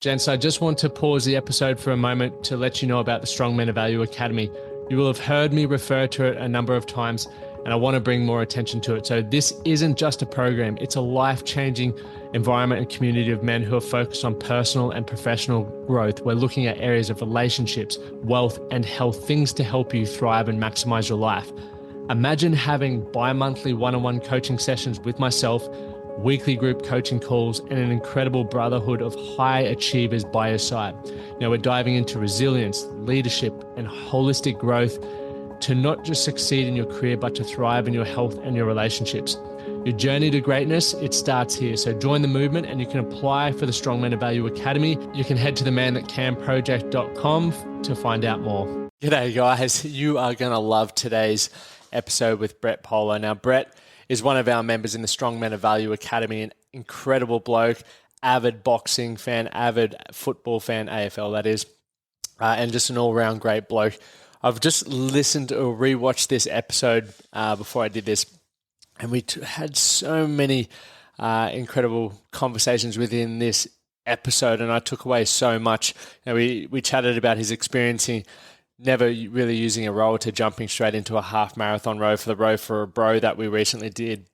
Gents, I just want to pause the episode for a moment to let you know about the Strong Men of Value Academy. You will have heard me refer to it a number of times, and I want to bring more attention to it. So this isn't just a program, it's a life-changing environment and community of men who are focused on personal and professional growth. We're looking at areas of relationships, wealth, and health, things to help you thrive and maximize your life. Imagine having bi-monthly one-on-one coaching sessions with myself, weekly group coaching calls, and an incredible brotherhood of high achievers by your side. Now we're diving into resilience, leadership, and holistic growth to not just succeed in your career, but to thrive in your health and your relationships. Your journey to greatness, it starts here. So join the movement and you can apply for the Strong Men of Value Academy. You can head to themanthatcanproject.com to find out more. G'day guys, you are going to love today's episode with Brett Polo. Now Brett is one of our members in the Strong Men of Value Academy, an incredible bloke, avid boxing fan, avid football fan, AFL that is, and just an all-round great bloke. I've just listened or rewatched this episode before I did this, and we had so many incredible conversations within this episode, and I took away so much. You know, we chatted about his experiencing never really using a rower to jumping straight into a half marathon row for the Row for a Bro that we recently did.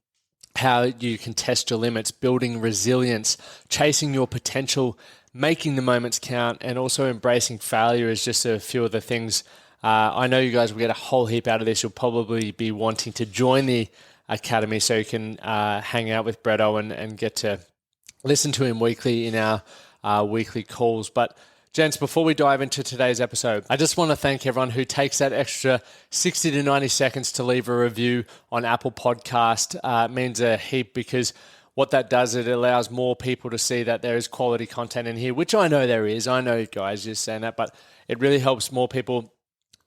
How you can test your limits, building resilience, chasing your potential, making the moments count, and also embracing failure is just a few of the things. I know you guys will get a whole heap out of this. You'll probably be wanting to join the academy so you can hang out with Bretto and get to listen to him weekly in our weekly calls. But gents, before we dive into today's episode, I just want to thank everyone who takes that extra 60 to 90 seconds to leave a review on Apple Podcast. It means a heap because what that does, it allows more people to see that there is quality content in here, which I know there is. I know guys just saying that, but it really helps more people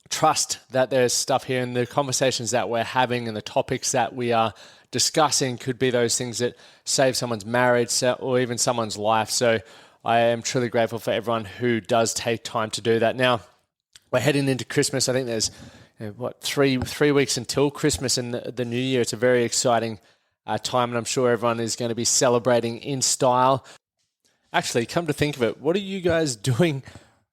trust that there's stuff here, and the conversations that we're having and the topics that we are discussing could be those things that save someone's marriage or even someone's life. So I am truly grateful for everyone who does take time to do that. Now, we're heading into Christmas. I think there's, three weeks until Christmas and the New Year. It's a very exciting time, and I'm sure everyone is going to be celebrating in style. Actually, come to think of it, what are you guys doing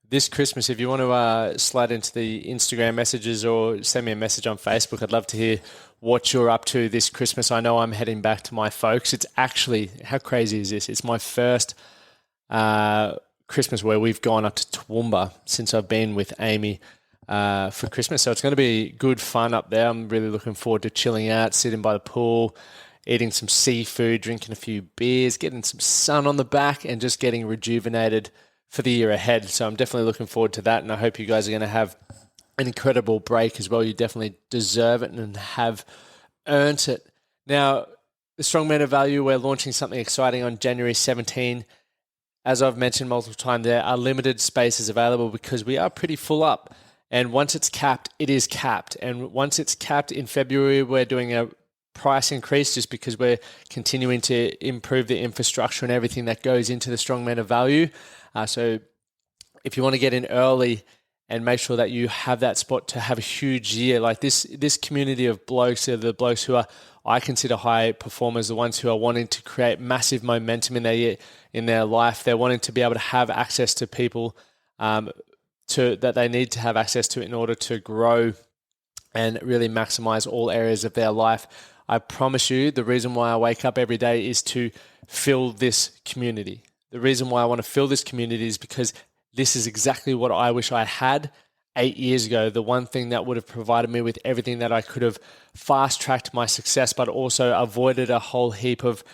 this Christmas? If you want to slide into the Instagram messages or send me a message on Facebook, I'd love to hear what you're up to this Christmas. I know I'm heading back to my folks. It's actually, how crazy is this? It's my first Christmas where we've gone up to Toowoomba since I've been with Amy for Christmas. So it's going to be good fun up there. I'm really looking forward to chilling out, sitting by the pool, eating some seafood, drinking a few beers, getting some sun on the back, and just getting rejuvenated for the year ahead. So I'm definitely looking forward to that, and I hope you guys are going to have an incredible break as well. You definitely deserve it and have earned it. Now, the Strong Men of Value, we're launching something exciting on January 17. As I've mentioned multiple times, there are limited spaces available because we are pretty full up. And once it's capped, it is capped. And once it's capped in February, we're doing a price increase just because we're continuing to improve the infrastructure and everything that goes into the Strong Men of Value. So if you want to get in early and make sure that you have that spot to have a huge year, like this community of blokes are the blokes who are, I consider, high performers, the ones who are wanting to create massive momentum in their life. They're wanting to be able to have access to people that they need to have access to in order to grow and really maximize all areas of their life. I promise you, the reason why I wake up every day is to fill this community. The reason why I want to fill this community is because this is exactly what I wish I had 8 years ago. The one thing that would have provided me with everything that I could have fast-tracked my success, but also avoided a whole heap of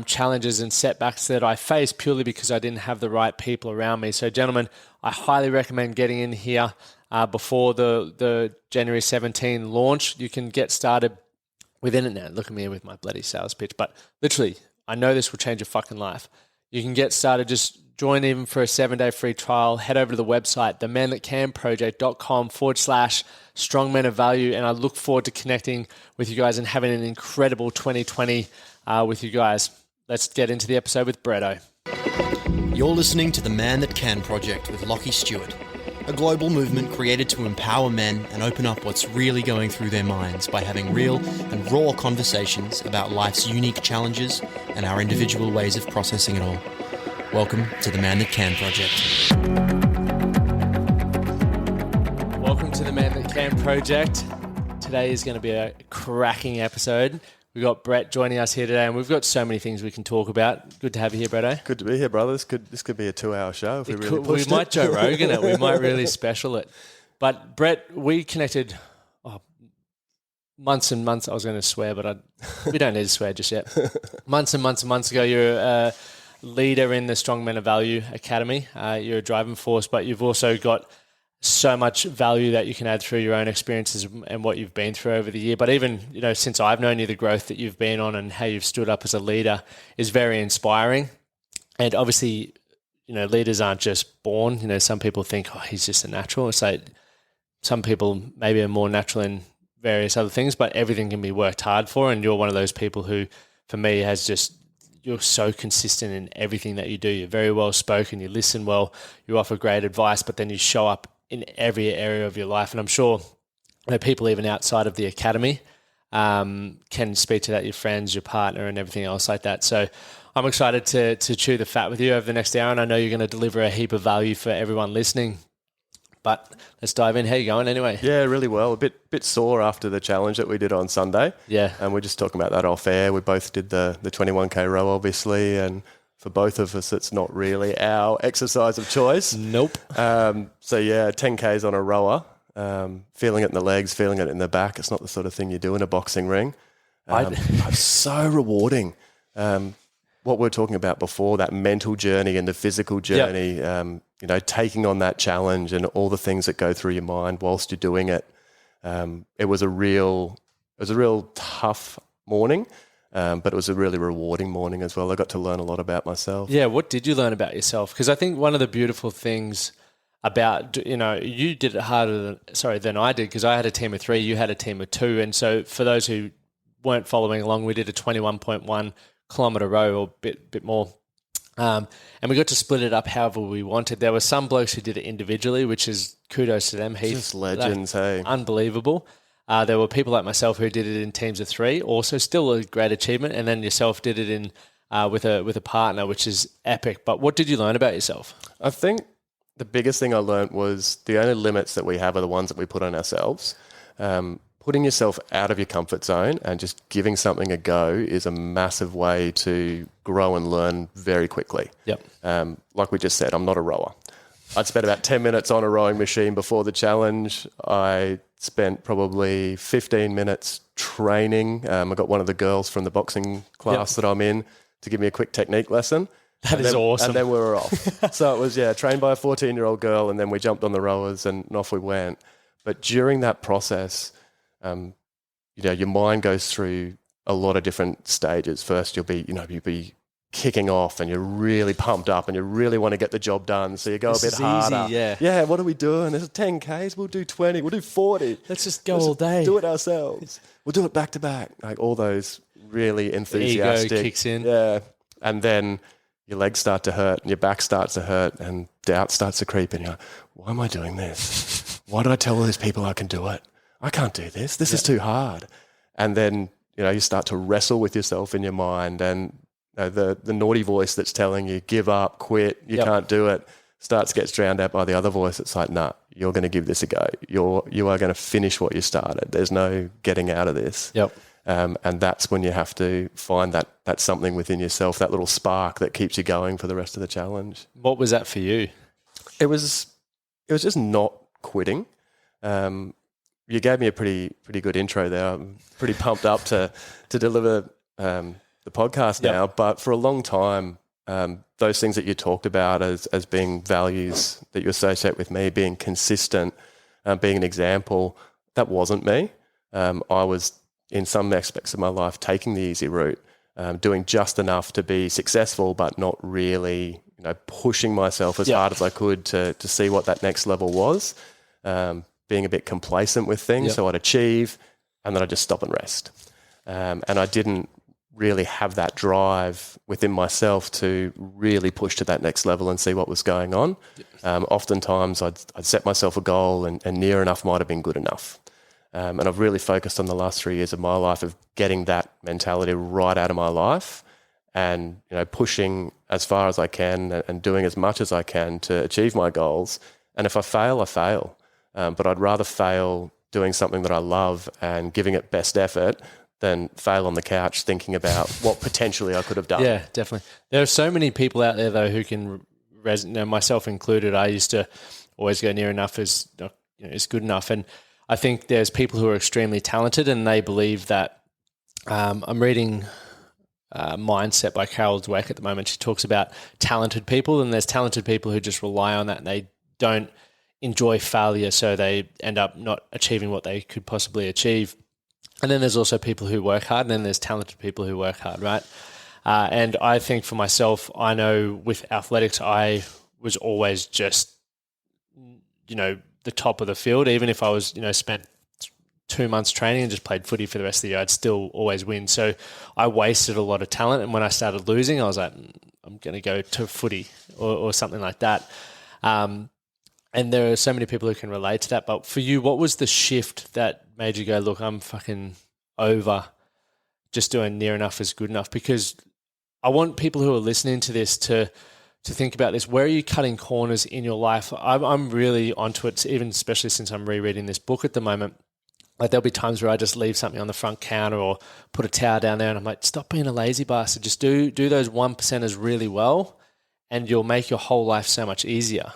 challenges and setbacks that I faced purely because I didn't have the right people around me. So gentlemen, I highly recommend getting in here before the January 17 launch. You can get started within it now. Look at me with my bloody sales pitch, but literally, I know this will change your fucking life. You can get started, just join even for a 7-day free trial. Head over to the website, themanthatcanproject.com/Strong Men of Value. And I look forward to connecting with you guys and having an incredible 2020 with you guys. Let's get into the episode with Bretto. You're listening to the Man That Can Project with Lockie Stewart, a global movement created to empower men and open up what's really going through their minds by having real and raw conversations about life's unique challenges and our individual ways of processing it all. Welcome to the Man That Can Project. Welcome to the Man That Can Project. Today is going to be a cracking episode. We've got Brett joining us here today, and we've got so many things we can talk about. Good to have you here, Bretto. Good to be here, brother. This could be a 2-hour show if we really pushed it. We might Joe Rogan it. We might really special it. But Brett, we connected months and months. I was going to swear, but we don't need to swear just yet. Months and months ago, you're a leader in the Strong Men of Value Academy. You're a driving force, but you've also got so much value that you can add through your own experiences and what you've been through over the year. But even, since I've known you, the growth that you've been on and how you've stood up as a leader is very inspiring. And obviously, leaders aren't just born. Some people think, he's just a natural. It's like some people maybe are more natural in various other things, but everything can be worked hard for. And you're one of those people who, for me, you're so consistent in everything that you do. You're very well spoken. You listen well. You offer great advice, but then you show up in every area of your life. And I'm sure people even outside of the academy can speak to that, your friends, your partner, and everything else like that. So I'm excited to chew the fat with you over the next hour, and I know you're going to deliver a heap of value for everyone listening. But let's dive in. How you going anyway? Yeah, really well. A bit sore after the challenge that we did on Sunday. Yeah. And we're just talking about that off air. We both did the 21K row, obviously, and for both of us, it's not really our exercise of choice. Nope. 10Ks on a rower, feeling it in the legs, feeling it in the back. It's not the sort of thing you do in a boxing ring. It's so rewarding. What we were talking about before, that mental journey and the physical journey, taking on that challenge and all the things that go through your mind whilst you're doing it. It was a real tough morning. But it was a really rewarding morning as well. I got to learn a lot about myself. Yeah, what did you learn about yourself? Because I think one of the beautiful things about, you did it harder than I did, because I had a team of 3, you had a team of 2. And so for those who weren't following along, we did a 21.1 kilometre row or bit more. And we got to split it up however we wanted. There were some blokes who did it individually, which is kudos to them. Just legends, hey. Unbelievable. There were people like myself who did it in teams of 3, also still a great achievement. And then yourself did it in with a partner, which is epic. But what did you learn about yourself? I think the biggest thing I learned was the only limits that we have are the ones that we put on ourselves. Putting yourself out of your comfort zone and just giving something a go is a massive way to grow and learn very quickly. Yep. Like we just said, I'm not a rower. I'd spent about 10 minutes on a rowing machine before the challenge. I spent probably 15 minutes training. I got one of the girls from the boxing class that I'm in to give me a quick technique lesson. That is awesome. And then we were off. So it was, trained by a 14-year-old girl, and then we jumped on the rowers and off we went. But during that process, your mind goes through a lot of different stages. First, you'll be kicking off and you're really pumped up and you really want to get the job done. So you go a bit harder. Easy, yeah. Yeah, what are we doing? There's 10Ks. We'll do 20. We'll do 40. Let's just go all day. Do it ourselves. We'll do it back to back. Like all those really enthusiastic. Ego kicks in. Yeah. And then your legs start to hurt and your back starts to hurt and doubt starts to creep in. You're like, why am I doing this? Why did I tell all these people I can do it? I can't do this. This is too hard. And then, you start to wrestle with yourself in your mind, and the naughty voice that's telling you, give up, quit, you can't do it, gets drowned out by the other voice. It's like, nah, you're going to give this a go. You are going to finish what you started. There's no getting out of this. Yep. And that's when you have to find that something within yourself, that little spark that keeps you going for the rest of the challenge. What was that for you? It was just not quitting. You gave me a pretty good intro there. I'm pretty pumped up to deliver the podcast now. But for a long time, those things that you talked about as being values that you associate with me, being consistent, being an example, that wasn't me. I was, in some aspects of my life, taking the easy route, doing just enough to be successful, but not really, pushing myself as hard as I could to see what that next level was. Being a bit complacent with things, so I'd achieve and then I'd just stop and rest. And I didn't really have that drive within myself to really push to that next level and see what was going on. Oftentimes I'd set myself a goal and near enough might have been good enough. And I've really focused on the last 3 years of my life of getting that mentality right out of my life and, pushing as far as I can and doing as much as I can to achieve my goals. And if I fail, I fail. But I'd rather fail doing something that I love and giving it best effort than fail on the couch thinking about what potentially I could have done. Yeah, definitely. There are so many people out there though who can resonate, myself included. I used to always go near enough is good enough, and I think there's people who are extremely talented and they believe that. I'm reading Mindset by Carol Dweck at the moment. She talks about talented people, and there's talented people who just rely on that and they don't enjoy failure, so they end up not achieving what they could possibly achieve. And then there's also people who work hard, and then there's talented people who work hard, right? And I think for myself, I know with athletics, I was always just, the top of the field. Even if I was, spent 2 months training and just played footy for the rest of the year, I'd still always win. So I wasted a lot of talent. And when I started losing, I was like, I'm going to go to footy or something like that. And there are so many people who can relate to that. But for you, what was the shift that made you go, look, I'm fucking over just doing near enough is good enough? Because I want people who are listening to this to think about this. Where are you cutting corners in your life? I'm really onto it, even especially since I'm rereading this book at the moment. Like there'll be times where I just leave something on the front counter or put a towel down there and I'm like, stop being a lazy bastard. Just do those 1%ers really well and you'll make your whole life so much easier.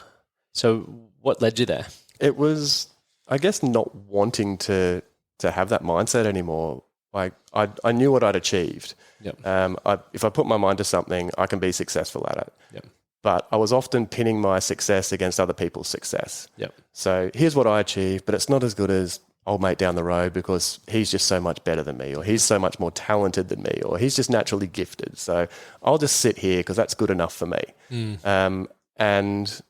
So what led you there? It was, I guess, not wanting to have that mindset anymore. Like I knew what I'd achieved. Yep. If I put my mind to something, I can be successful at it. Yep. But I was often pinning my success against other people's success. Yep. So here's what I achieved, but it's not as good as old mate down the road because he's just so much better than me, or he's so much more talented than me, or he's just naturally gifted. So I'll just sit here because that's good enough for me. And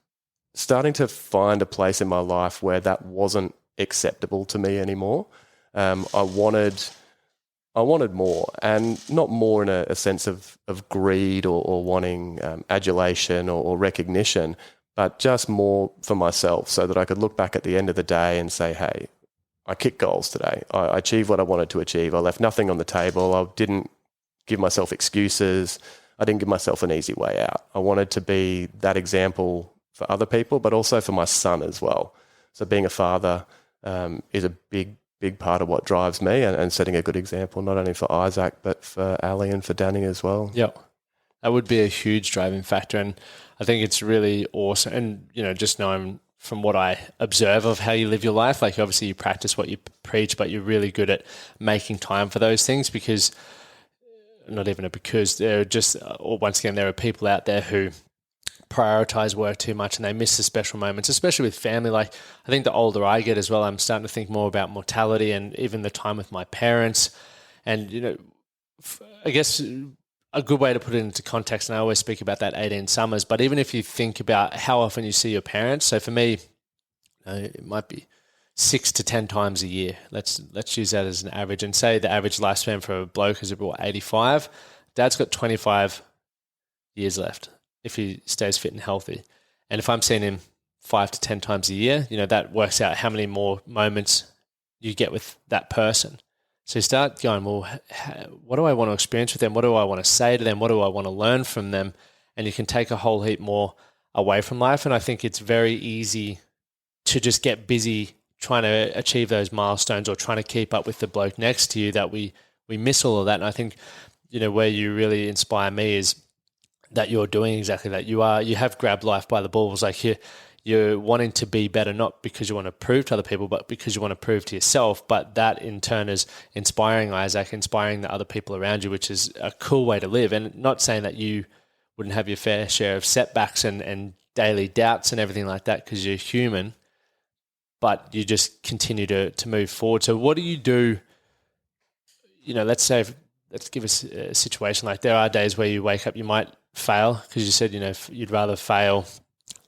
starting to find a place in my life where that wasn't acceptable to me anymore. I wanted more, and not more in a sense of greed or wanting adulation or recognition, but just more for myself so that I could look back at the end of the day and say, hey, I kicked goals today. I achieved what I wanted to achieve. I left nothing on the table. I didn't give myself excuses. I didn't give myself an easy way out. I wanted to be that example for other people, but also for my son as well. So being a father is a big part of what drives me, and setting a good example, not only for Isaac, but for Ali and for Danny as well. Yep. That would be a huge driving factor. And I think it's really awesome. And, just knowing from what I observe of how you live your life, like obviously you practice what you preach, but you're really good at making time for those things there are just, once again, there are people out there who prioritize work too much and they miss the special moments, especially with family. Like I think the older I get as well, I'm starting to think more about mortality and even the time with my parents. And, I guess a good way to put it into context, and I always speak about that 18 summers, but even if you think about how often you see your parents, so for me, it might be 6 to 10 times a year. Let's use that as an average and say the average lifespan for a bloke is about 85. Dad's got 25 years left if he stays fit and healthy. And if I'm seeing him 5 to 10 times a year, that works out how many more moments you get with that person. So you start going, well, what do I want to experience with them? What do I want to say to them? What do I want to learn from them? And you can take a whole heap more away from life. And I think it's very easy to just get busy trying to achieve those milestones or trying to keep up with the bloke next to you that we miss all of that. And I think, where you really inspire me is that you're doing exactly that. You have grabbed life by the balls. Like you're wanting to be better, not because you want to prove to other people, but because you want to prove to yourself. But that in turn is inspiring Isaac, inspiring the other people around you, which is a cool way to live. And not saying that you wouldn't have your fair share of setbacks and daily doubts and everything like that, because you're human, but you just continue to move forward. So what do you do? Let's give us a situation like there are days where you wake up, you might fail, because you said, you'd rather fail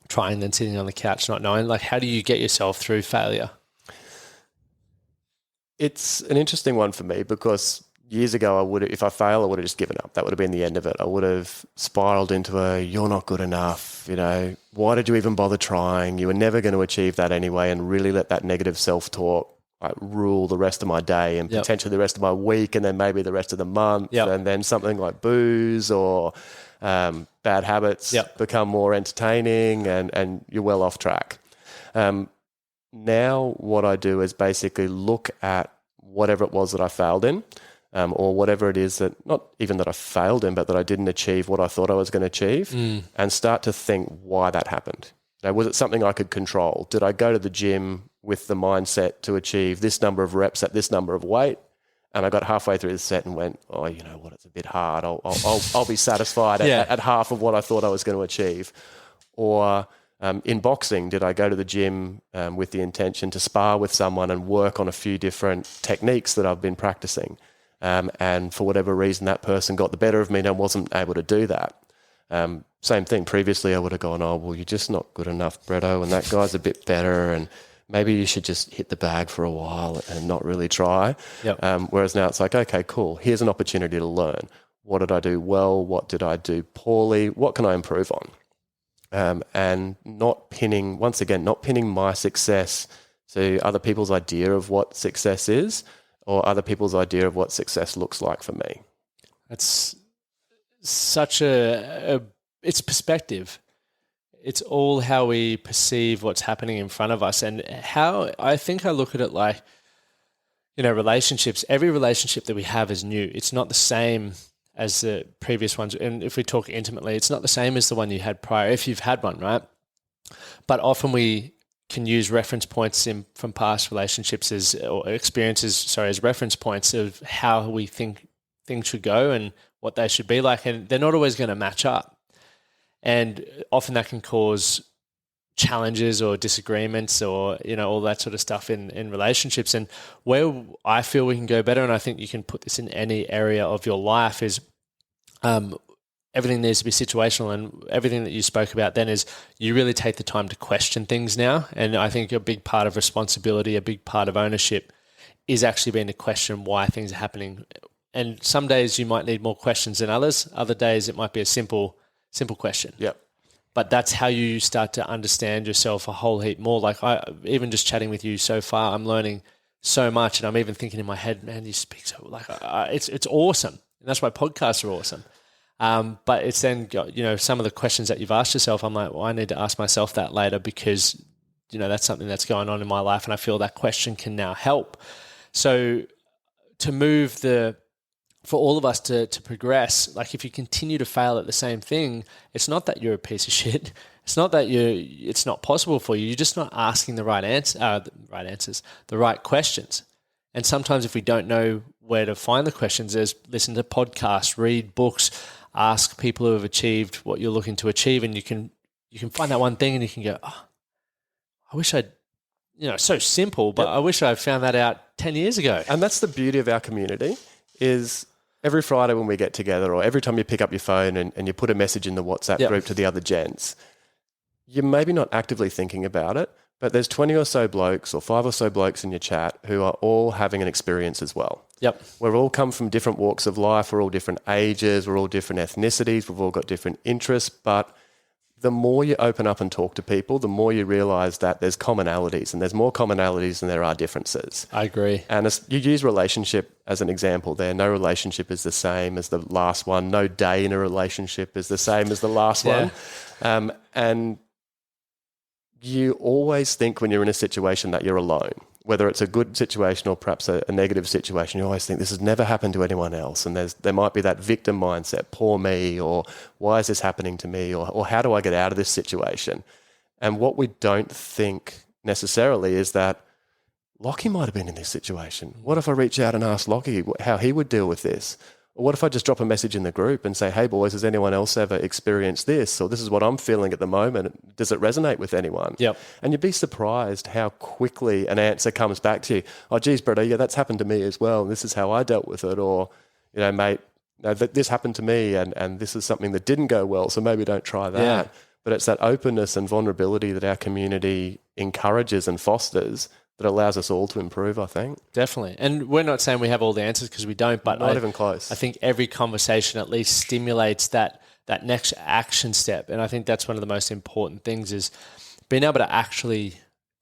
trying than sitting on the couch not knowing. Like, how do you get yourself through failure? It's an interesting one for me because years ago, if I fail, I would have just given up. That would have been the end of it. I would have spiraled into you're not good enough. Why did you even bother trying? You were never going to achieve that anyway, and really let that negative self-talk rule the rest of my day and potentially the rest of my week, and then maybe the rest of the month, and then something like booze or bad habits become more entertaining, and you're well off track. Now what I do is basically look at whatever it was that I failed in, or whatever it is that, not even that I failed in, but that I didn't achieve what I thought I was going to achieve, and start to think why that happened. Now, was it something I could control? Did I go to the gym with the mindset to achieve this number of reps at this number of weight, and I got halfway through the set and went, oh, you know what, it's a bit hard. I'll be satisfied at half of what I thought I was going to achieve. Or in boxing, did I go to the gym with the intention to spar with someone and work on a few different techniques that I've been practicing? And for whatever reason, that person got the better of me and I wasn't able to do that. Same thing. Previously, I would have gone, oh, well, you're just not good enough, Bretto, and that guy's a bit better, and maybe you should just hit the bag for a while and not really try. Whereas now it's like, okay, cool. Here's an opportunity to learn. What did I do well? What did I do poorly? What can I improve on? And not pinning my success to other people's idea of what success is, or other people's idea of what success looks like for me. That's such it's perspective. It's all how we perceive what's happening in front of us, and how I think I look at it like, relationships. Every relationship that we have is new. It's not the same as the previous ones. And if we talk intimately, it's not the same as the one you had prior, if you've had one, right? But often we can use reference points from past relationships as reference points of how we think things should go and what they should be like. And they're not always going to match up. And often that can cause challenges or disagreements or, all that sort of stuff in relationships. And where I feel we can go better, and I think you can put this in any area of your life, is everything needs to be situational. And everything that you spoke about then is you really take the time to question things now. And I think a big part of responsibility, a big part of ownership is actually being to question why things are happening. And some days you might need more questions than others. Other days it might be a simple question. Yep. But that's how you start to understand yourself a whole heap more. Like even just chatting with you so far, I'm learning so much, and I'm even thinking in my head, man, you speak so it's awesome, and that's why podcasts are awesome. But it's then some of the questions that you've asked yourself, I'm like, well, I need to ask myself that later, because that's something that's going on in my life, and I feel that question can now help. So to move for all of us to progress, like if you continue to fail at the same thing, it's not that you're a piece of shit. It's not that it's not possible for you. You're just not asking the right answers, the right questions. And sometimes if we don't know where to find the questions, there's listen to podcasts, read books, ask people who have achieved what you're looking to achieve, and you can find that one thing and you can go, oh, I wish I'd, it's so simple, but I wish I found that out 10 years ago. And that's the beauty of our community is every Friday when we get together, or every time you pick up your phone and you put a message in the WhatsApp group to the other gents, you're maybe not actively thinking about it, but there's 20 or so blokes or 5 or so blokes in your chat who are all having an experience as well. Yep. We've all come from different walks of life. We're all different ages. We're all different ethnicities. We've all got different interests. But the more you open up and talk to people, the more you realise that there's commonalities, and there's more commonalities than there are differences. I agree. And you use relationship as an example there. No relationship is the same as the last one. No day in a relationship is the same as the last one. And you always think when you're in a situation that you're alone, whether it's a good situation or perhaps a negative situation. You always think this has never happened to anyone else, and there might be that victim mindset, poor me, or why is this happening to me, or how do I get out of this situation? And what we don't think necessarily is that Lockie might have been in this situation. What if I reach out and ask Lockie how he would deal with this? Or what if I just drop a message in the group and say, hey boys, has anyone else ever experienced this? Or this is what I'm feeling at the moment. Does it resonate with anyone? Yep. And you'd be surprised how quickly an answer comes back to you. Oh, geez, Bretto, yeah, that's happened to me as well. And this is how I dealt with it. Or, mate, this happened to me and this is something that didn't go well, so maybe don't try that. Yeah. But it's that openness and vulnerability that our community encourages and fosters that allows us all to improve, I think. Definitely. And we're not saying we have all the answers, because we don't, but not even close. I think every conversation at least stimulates that next action step. And I think that's one of the most important things, is being able to actually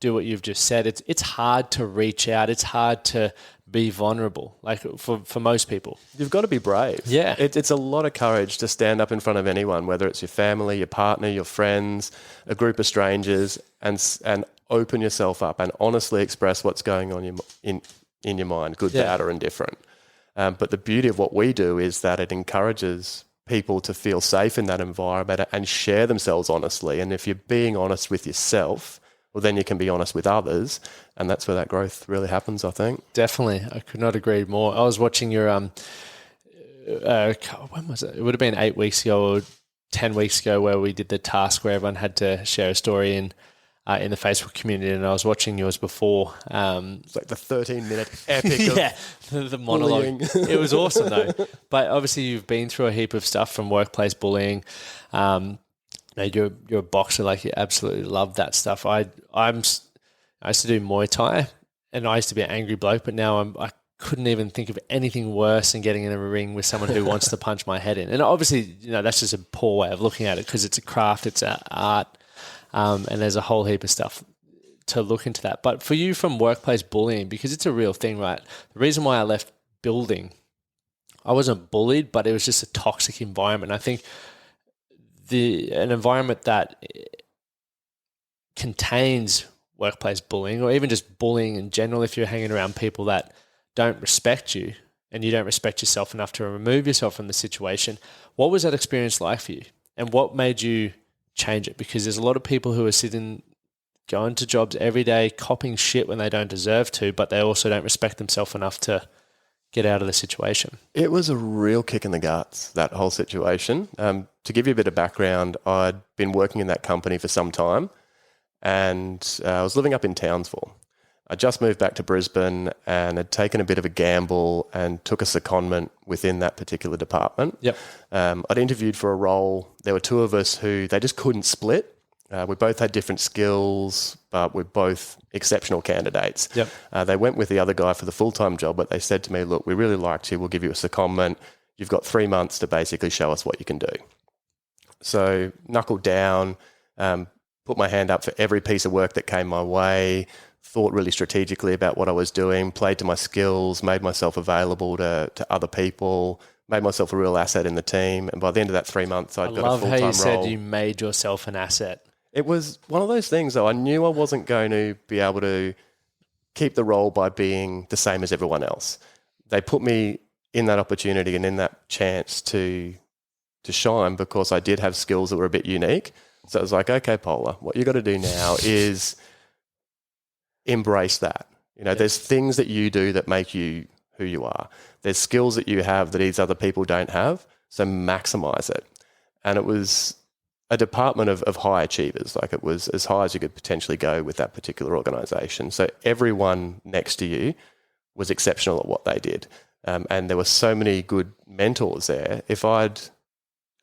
do what you've just said. It's hard to reach out. It's hard to be vulnerable, like for most people. You've got to be brave. Yeah. It's a lot of courage to stand up in front of anyone, whether it's your family, your partner, your friends, a group of strangers, and open yourself up and honestly express what's going on in your mind, good, bad, or indifferent. But the beauty of what we do is that it encourages people to feel safe in that environment and share themselves honestly. And if you're being honest with yourself, well, then you can be honest with others, and that's where that growth really happens, I think. Definitely. I could not agree more. I was watching your, when was it? It would have been 8 weeks ago or 10 weeks ago where we did the task where everyone had to share a story in the Facebook community, and I was watching yours before. It's like the 13-minute epic of the monologue. It was awesome though. But obviously you've been through a heap of stuff from workplace bullying. You're a boxer, like you absolutely love that stuff. I used to do Muay Thai, and I used to be an angry bloke, but now I couldn't even think of anything worse than getting in a ring with someone who wants to punch my head in. And obviously, that's just a poor way of looking at it because it's a craft, it's an art, and there's a whole heap of stuff to look into that. But for you from workplace bullying, because it's a real thing, right? The reason why I left building, I wasn't bullied, but it was just a toxic environment. I think an environment that contains workplace bullying, or even just bullying in general, if you're hanging around people that don't respect you and you don't respect yourself enough to remove yourself from the situation, what was that experience like for you? And what made you change it? Because there's a lot of people who are going to jobs every day, copping shit when they don't deserve to, but they also don't respect themselves enough to get out of the situation. It was a real kick in the guts, that whole situation. To give you a bit of background, I'd been working in that company for some time, and I was living up in Townsville. I just moved back to Brisbane and had taken a bit of a gamble and took a secondment within that particular department. Yep. I'd interviewed for a role. There were two of us who they just couldn't split. We both had different skills, but we're both exceptional candidates. Yep. They went with the other guy for the full-time job, but they said to me, look, we really liked you. We'll give you a secondment. You've got 3 months to basically show us what you can do. So knuckled down, put my hand up for every piece of work that came my way, thought really strategically about what I was doing, played to my skills, made myself available to other people, made myself a real asset in the team. And by the end of that 3 months, I'd got a full-time role. I love how you said you made yourself an asset. It was one of those things, though. I knew I wasn't going to be able to keep the role by being the same as everyone else. They put me in that opportunity and in that chance to shine because I did have skills that were a bit unique. So it was like, okay, Paula, what you got to do now is embrace that. There's things that you do that make you who you are. There's skills that you have that these other people don't have, so maximize it. And it was a department of high achievers. Like, it was as high as you could potentially go with that particular organisation. So everyone next to you was exceptional at what they did. And there were so many good mentors there. If I'd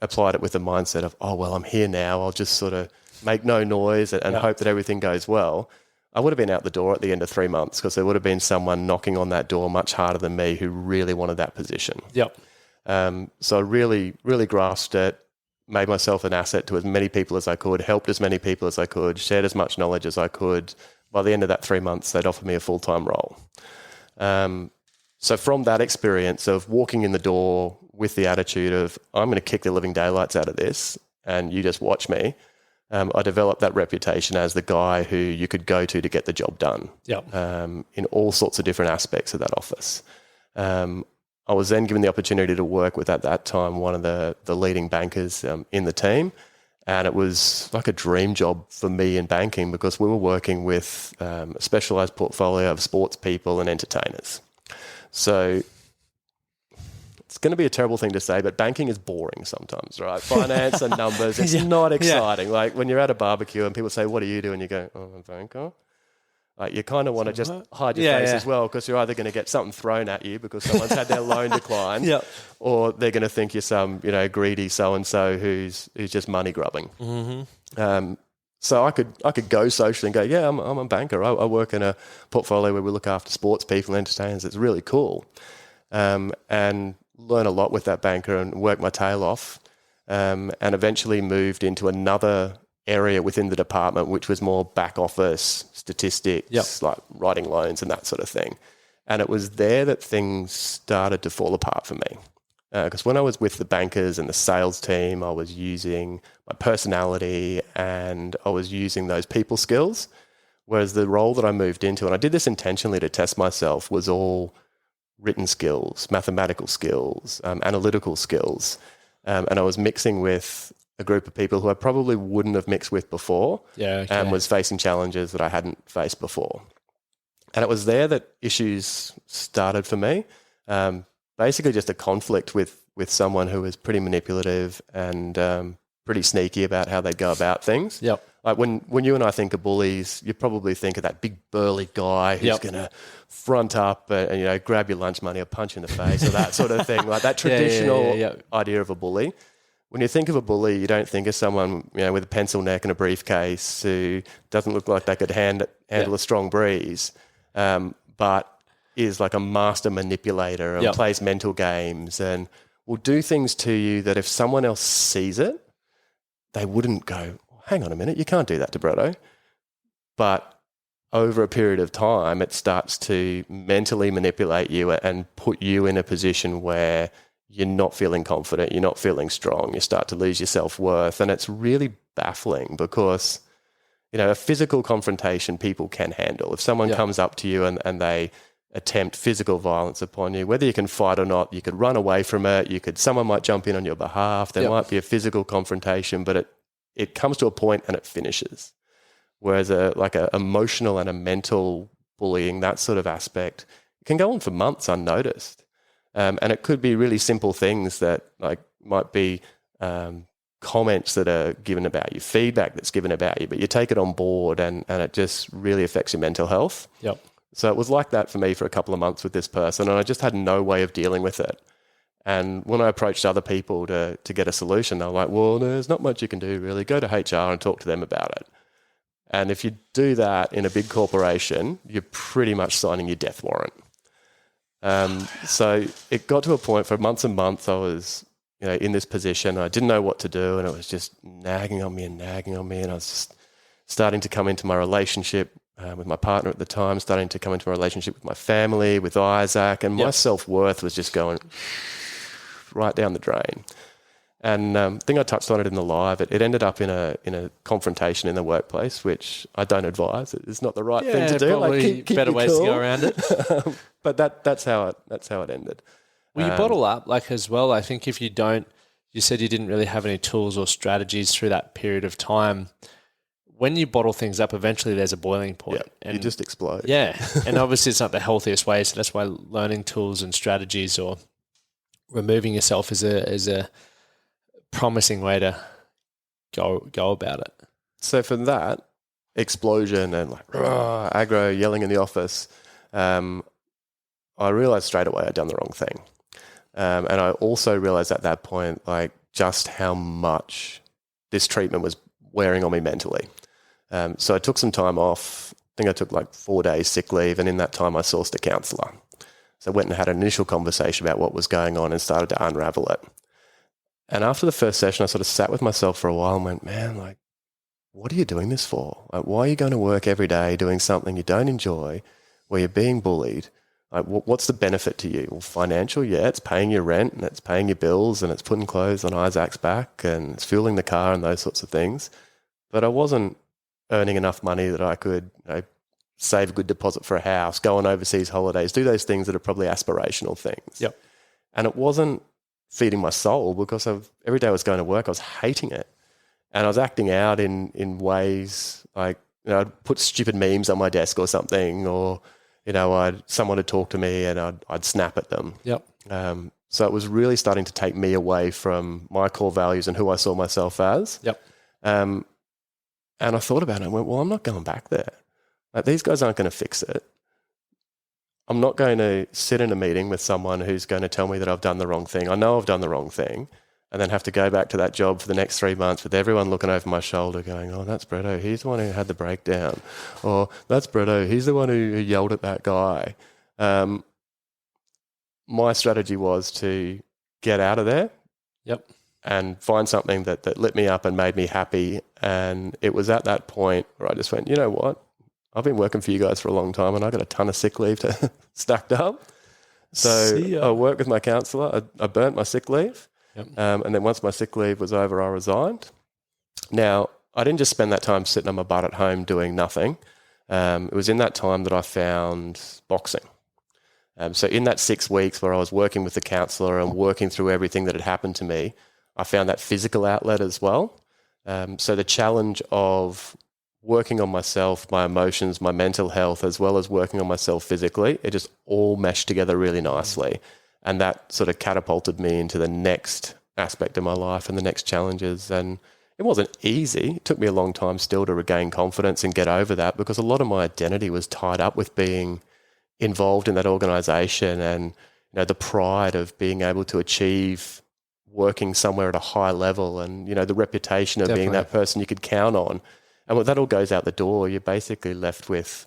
applied it with the mindset of, oh, well, I'm here now, I'll just sort of make no noise and hope that everything goes well, I would have been out the door at the end of 3 months because there would have been someone knocking on that door much harder than me who really wanted that position. Yep. So I really, really grasped it, made myself an asset to as many people as I could, helped as many people as I could, shared as much knowledge as I could. By the end of that 3 months, they'd offered me a full-time role. So from that experience of walking in the door with the attitude of, I'm going to kick the living daylights out of this and you just watch me, I developed that reputation as the guy who you could go to get the job done. Yep. In all sorts of different aspects of that office. I was then given the opportunity to work with, at that time, one of the leading bankers in the team. And it was like a dream job for me in banking because we were working with a specialised portfolio of sports people and entertainers. So it's going to be a terrible thing to say, but banking is boring sometimes, right? Finance and numbers, it's not exciting. Yeah. Like when you're at a barbecue and people say, what do you do? And you go, oh, I'm a banker. Like you kind of want to just hide your face as well because you're either going to get something thrown at you because someone's had their loan declined or they're going to think you're some, greedy so-and-so who's just money grubbing. Mm-hmm. So I could go socially and go, yeah, I'm a banker. I work in a portfolio where we look after sports people and entertainers. It's really cool. And learn a lot with that banker and work my tail off and eventually moved into another area within the department, which was more back office statistics, like writing loans and that sort of thing. And it was there that things started to fall apart for me. Because when I was with the bankers and the sales team, I was using my personality and I was using those people skills. Whereas the role that I moved into, and I did this intentionally to test myself, was all written skills, mathematical skills, analytical skills. And I was mixing with a group of people who I probably wouldn't have mixed with before, and was facing challenges that I hadn't faced before. And it was there that issues started for me. Basically just a conflict with someone who was pretty manipulative and pretty sneaky about how they go about things. Yep. Like when you and I think of bullies, you probably think of that big burly guy who's going to front up and grab your lunch money or punch you in the face or that sort of thing, like that traditional idea of a bully. When you think of a bully, you don't think of someone with a pencil neck and a briefcase who doesn't look like they could handle a strong breeze, but is like a master manipulator and plays mental games and will do things to you that if someone else sees it, they wouldn't go, hang on a minute, you can't do that to Bretto. But over a period of time, it starts to mentally manipulate you and put you in a position where you're not feeling confident, you're not feeling strong, you start to lose your self-worth. And it's really baffling because, a physical confrontation people can handle. If someone comes up to you and they attempt physical violence upon you, whether you can fight or not, you could run away from it, someone might jump in on your behalf, there might be a physical confrontation, but it comes to a point and it finishes. Whereas a emotional and a mental bullying, that sort of aspect, can go on for months unnoticed. And it could be really simple things that might be comments that are given about you, feedback that's given about you, but you take it on board and it just really affects your mental health. Yep. So it was like that for me for a couple of months with this person, and I just had no way of dealing with it. And when I approached other people to get a solution, they were like, well, there's not much you can do really. Go to HR and talk to them about it. And if you do that in a big corporation, you're pretty much signing your death warrant. So it got to a point for months and months I was in this position. I didn't know what to do, and it was just nagging on me. And I was just starting to come into my relationship with my partner at the time, starting to come into my relationship with my family, with Isaac, and my self-worth was just going right down the drain. And I think I touched on it in the live. It ended up in a confrontation in the workplace, which I don't advise. It's not the right thing to do. Probably keep better ways to go around it. But that's how it ended. Well, you bottle up as well. I think if you don't, you said you didn't really have any tools or strategies through that period of time. When you bottle things up, eventually there's a boiling point. And you just explode. Yeah. And obviously it's not the healthiest way. So that's why learning tools and strategies or removing yourself is a promising way to go about it. So for that explosion and aggro, yelling in the office, I realized straight away I'd done the wrong thing. And I also realized at that point, just how much this treatment was wearing on me mentally. So I took some time off. I think I took 4 days sick leave. And in that time I sourced a counsellor. So I went and had an initial conversation about what was going on and started to unravel it. And after the first session, I sort of sat with myself for a while and went, man, what are you doing this for? Why are you going to work every day doing something you don't enjoy, where you're being bullied? What's the benefit to you? Well, financial, it's paying your rent and it's paying your bills and it's putting clothes on Isaac's back and it's fueling the car and those sorts of things. But I wasn't earning enough money that I could save a good deposit for a house, go on overseas holidays, do those things that are probably aspirational things. Yep. And it wasn't feeding my soul because every day I was going to work, I was hating it. And I was acting out in ways I'd put stupid memes on my desk or something, or, someone would talk to me and I'd snap at them. Yep. So it was really starting to take me away from my core values and who I saw myself as. Yep. And I thought about it and went, well, I'm not going back there. These guys aren't going to fix it. I'm not going to sit in a meeting with someone who's going to tell me that I've done the wrong thing. I know I've done the wrong thing, and then have to go back to that job for the next 3 months with everyone looking over my shoulder going, oh, that's Bretto. He's the one who had the breakdown. Or that's Bretto. He's the one who yelled at that guy. My strategy was to get out of there. Yep. and find something that lit me up and made me happy. And it was at that point where I just went, you know what? I've been working for you guys for a long time and I got a ton of sick leave stacked up. So I worked with my counsellor. I burnt my sick leave. Yep. And then once my sick leave was over, I resigned. Now, I didn't just spend that time sitting on my butt at home doing nothing. It was in that time that I found boxing. So in that 6 weeks where I was working with the counsellor and working through everything that had happened to me, I found that physical outlet as well. So the challenge of working on myself, my emotions, my mental health, as well as working on myself physically, it just all meshed together really nicely. And that sort of catapulted me into the next aspect of my life and the next challenges. And it wasn't easy. It took me a long time still to regain confidence and get over that, because a lot of my identity was tied up with being involved in that organisation and the pride of being able to achieve working somewhere at a high level and the reputation of being that person you could count on. And when that all goes out the door, you're basically left with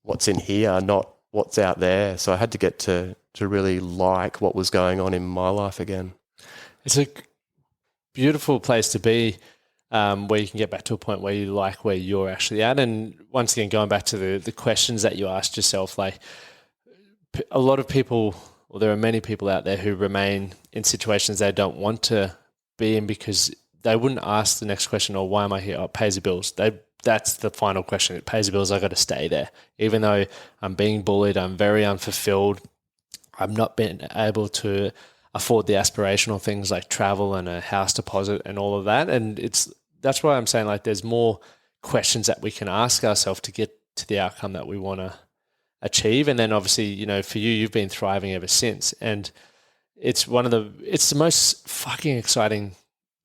what's in here, not what's out there. So I had to get to really like what was going on in my life again. It's a beautiful place to be, where you can get back to a point where you like where you're actually at. And once again, going back to the questions that you asked yourself, like a lot of people, or there are many people out there who remain in situations they don't want to be in because they wouldn't ask the next question, or why am I here? Oh, it pays the bills. That's the final question. It pays the bills. I got to stay there. Even though I'm being bullied, I'm very unfulfilled. I'm not being able to afford the aspirational things like travel and a house deposit and all of that. And that's why I'm saying, like, there's more questions that we can ask ourselves to get to the outcome that we want to achieve. And then obviously, for you, you've been thriving ever since. And it's the most fucking exciting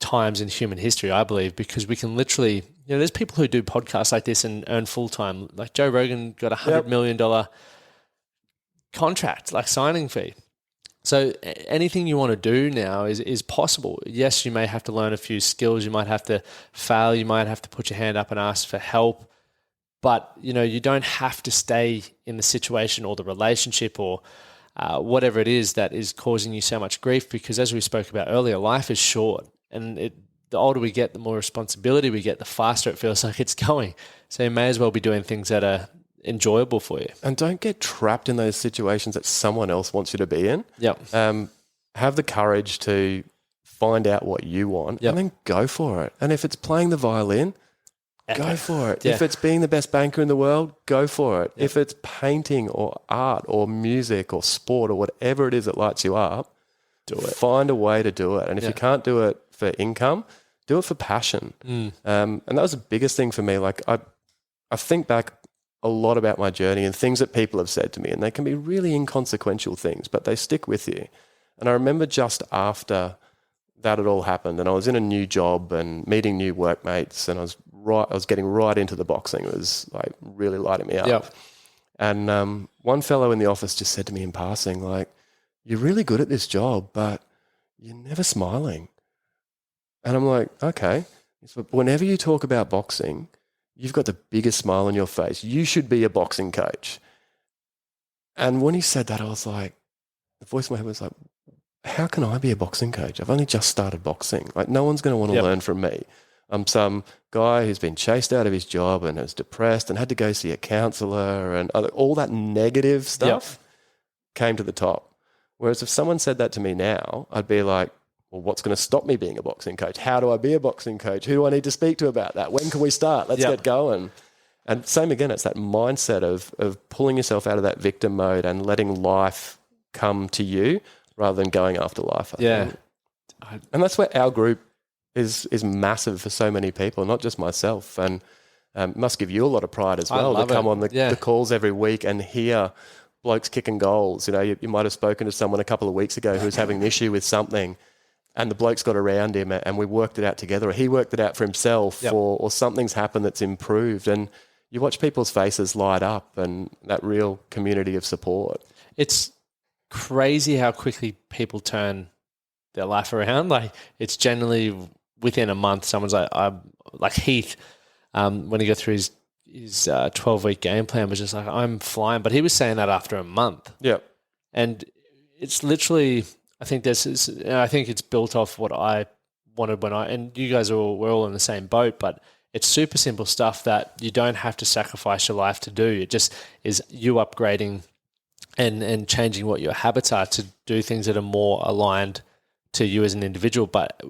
times in human history, I believe, because we can literally, there's people who do podcasts like this and earn full time. Like Joe Rogan got $100 million contract, like signing fee. So anything you want to do now is possible. Yes, you may have to learn a few skills. You might have to fail. You might have to put your hand up and ask for help. But, you don't have to stay in the situation or the relationship or whatever it is that is causing you so much grief, because as we spoke about earlier, life is short. And the older we get, the more responsibility we get, the faster it feels like it's going. So you may as well be doing things that are enjoyable for you. And don't get trapped in those situations that someone else wants you to be in. Yep. Have the courage to find out what you want and then go for it. And if it's playing the violin, go for it. Yeah. If it's being the best banker in the world, go for it. Yep. If it's painting or art or music or sport or whatever it is that lights you up, do it. Find a way to do it. And if you can't do it for income, do it for passion. And that was the biggest thing for me. Like I think back a lot about my journey and things that people have said to me, and they can be really inconsequential things, but they stick with you. And I remember just after that had all happened, and I was in a new job and meeting new workmates, and I was getting right into the boxing. It was like really lighting me up. Yep. And one fellow in the office just said to me in passing, like, "You're really good at this job, but you're never smiling." And I'm like, okay. So whenever you talk about boxing, you've got the biggest smile on your face. You should be a boxing coach. And when he said that, I was like, the voice in my head was like, how can I be a boxing coach? I've only just started boxing. Like, no one's going to want to learn from me. I'm some guy who's been chased out of his job and is depressed and had to go see a counsellor, and all that negative stuff came to the top. Whereas if someone said that to me now, I'd be like, well, what's going to stop me being a boxing coach? How do I be a boxing coach? Who do I need to speak to about that? When can we start? Let's get going. And same again, it's that mindset of pulling yourself out of that victim mode and letting life come to you rather than going after life. I think. And that's where our group is massive for so many people, not just myself. And it must give you a lot of pride as well to come on the calls every week and hear blokes kicking goals. You might have spoken to someone a couple of weeks ago who was having an issue with something, and the bloke's got around him and we worked it out together, or he worked it out for himself, or something's happened that's improved. And you watch people's faces light up and that real community of support. It's crazy how quickly people turn their life around. Like, it's generally within a month, someone's like Heath, when he got through his 12-week game plan, was just like, I'm flying. But he was saying that after a month. Yeah. And it's literally, I think it's built off what I wanted and you guys we're all in the same boat, but it's super simple stuff that you don't have to sacrifice your life to do. It just is you upgrading and changing what your habits are to do things that are more aligned to you as an individual. But,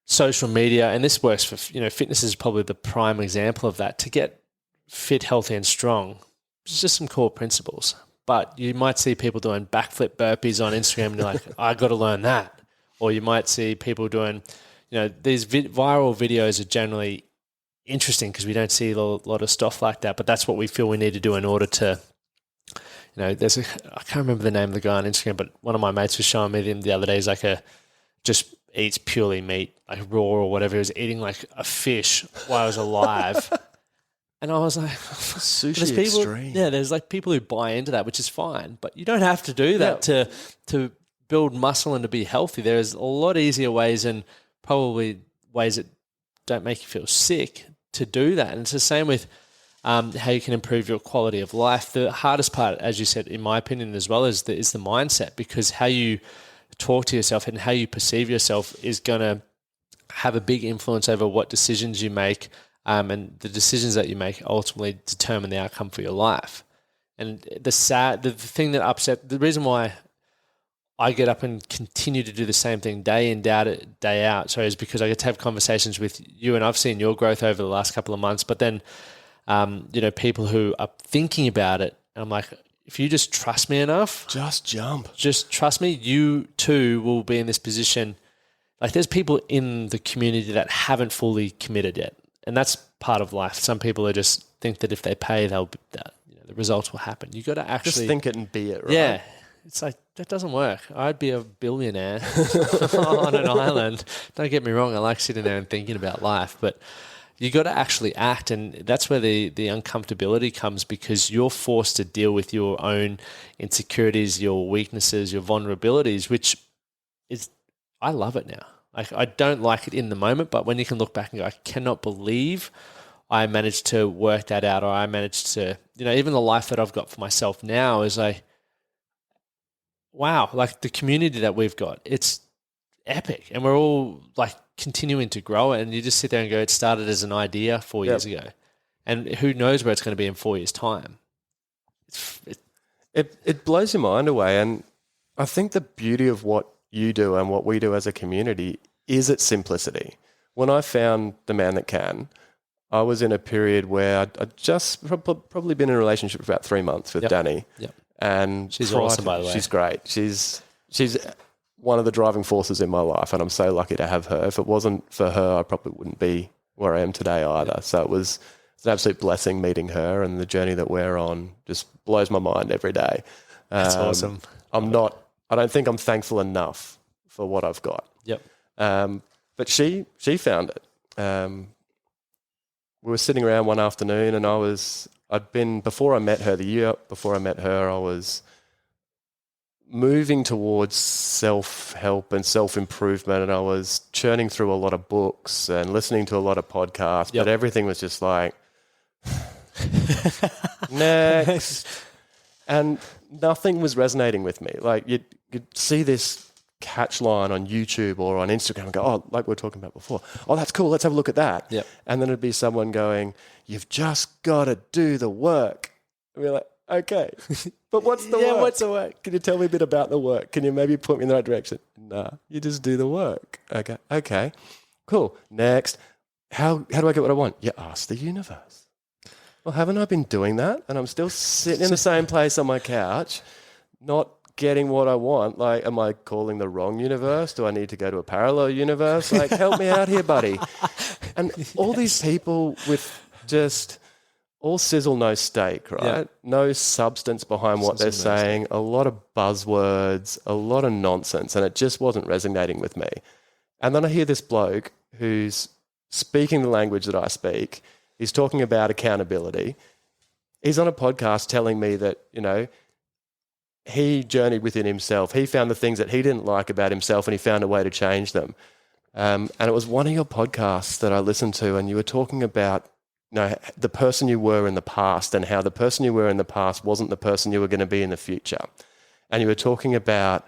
social media, and this works for, fitness is probably the prime example of that. To get fit, healthy and strong, it's just some core principles. But you might see people doing backflip burpees on Instagram and you're like, I got to learn that. Or you might see people doing, these viral videos are generally interesting because we don't see a lot of stuff like that. But that's what we feel we need to do in order to, I can't remember the name of the guy on Instagram, but one of my mates was showing me the other day. He's like just eats purely meat, like raw or whatever. He was eating like a fish while he was alive. And I was like, sushi people, extreme. Yeah, there's like people who buy into that, which is fine. But you don't have to do that to build muscle and to be healthy. There's a lot easier ways and probably ways that don't make you feel sick to do that. And it's the same with how you can improve your quality of life. The hardest part, as you said, in my opinion as well, is the mindset, because how you talk to yourself and how you perceive yourself is going to have a big influence over what decisions you make, and the decisions that you make ultimately determine the outcome for your life. And the thing that the reason why I get up and continue to do the same thing day in, day out, is because I get to have conversations with you, and I've seen your growth over the last couple of months. But then, people who are thinking about it, and I'm like, if you just trust me enough, just jump. Just trust me, you too will be in this position. Like, there's people in the community that haven't fully committed yet, and that's part of life. Some people are just think that if they pay, the results will happen. You got to actually just think it and be it, right? Yeah. It's like, that doesn't work. I'd be a billionaire on an island. Don't get me wrong. I like sitting there and thinking about life, but you got to actually act. And that's where the uncomfortability comes, because you're forced to deal with your own insecurities, your weaknesses, your vulnerabilities, which is, I love it now. I don't like it in the moment, but when you can look back and go, I cannot believe I managed to work that out, or I managed to, even the life that I've got for myself now is like, wow, like the community that we've got, it's epic. And we're all like continuing to grow it. And you just sit there and go, it started as an idea 4 years ago. And who knows where it's going to be in 4 years' time. It blows your mind away. And I think the beauty of what you do and what we do as a community is its simplicity. When I found The Man That Can, I was in a period where I'd just probably been in a relationship for about 3 months with Danny. Yep. And she's awesome, by the way. She's great. She's one of the driving forces in my life, and I'm so lucky to have her. If it wasn't for her, I probably wouldn't be where I am today either. Yeah. So it's an absolute blessing meeting her, and the journey that we're on just blows my mind every day. That's awesome. I don't think I'm thankful enough for what I've got. Yep. But she found it. We were sitting around one afternoon, and before I met her, the year before I met her, I was moving towards self-help and self-improvement, and I was churning through a lot of books and listening to a lot of podcasts, but everything was just like, next. And nothing was resonating with me. Like, you'd see this catch line on YouTube or on Instagram and go, oh, like we were talking about before, oh, that's cool, let's have a look at that. Yep. And then it'd be someone going, you've just got to do the work. And we're like, okay, but what's the work? What's the work? Can you tell me a bit about the work? Can you maybe point me in the right direction? Nah, you just do the work. Okay, cool. Next, how do I get what I want? You ask the universe. Well, haven't I been doing that? And I'm still sitting in the same place on my couch, not getting what I want. Like, am I calling the wrong universe? Do I need to go to a parallel universe? Like, help me out here, buddy. And all these people with just all sizzle, no steak, right? Yeah. No substance behind what they're saying, a lot of buzzwords, a lot of nonsense, and it just wasn't resonating with me. And then I hear this bloke who's speaking the language that I speak. He's talking about accountability. He's on a podcast telling me that, he journeyed within himself. He found the things that he didn't like about himself, and he found a way to change them. And it was one of your podcasts that I listened to, and you were talking about the person you were in the past, and how the person you were in the past wasn't the person you were going to be in the future. And you were talking about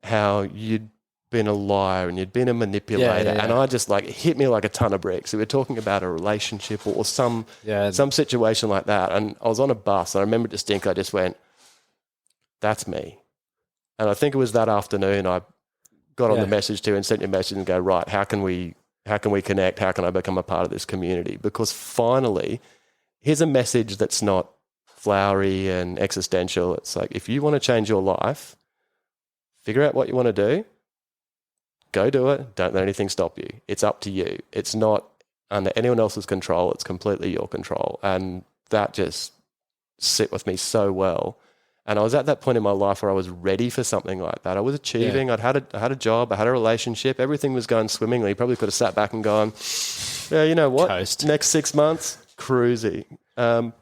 how you'd been a liar and you'd been a manipulator. Yeah. And I just like, it hit me like a ton of bricks. We were talking about a relationship or some situation like that. And I was on a bus and I remember distinctly, I just went, that's me. And I think it was that afternoon I got on the message to you and sent you a message and go, right, how can we connect? How can I become a part of this community? Because finally, here's a message that's not flowery and existential. It's like, if you want to change your life, figure out what you want to do, go do it. Don't let anything stop you. It's up to you. It's not under anyone else's control. It's completely your control. And that just sit with me so well. And I was at that point in my life where I was ready for something like that. I was achieving. I had a job. I had a relationship. Everything was going swimmingly. Probably could have sat back and gone, yeah, you know what? Coast. Next 6 months, cruisy. But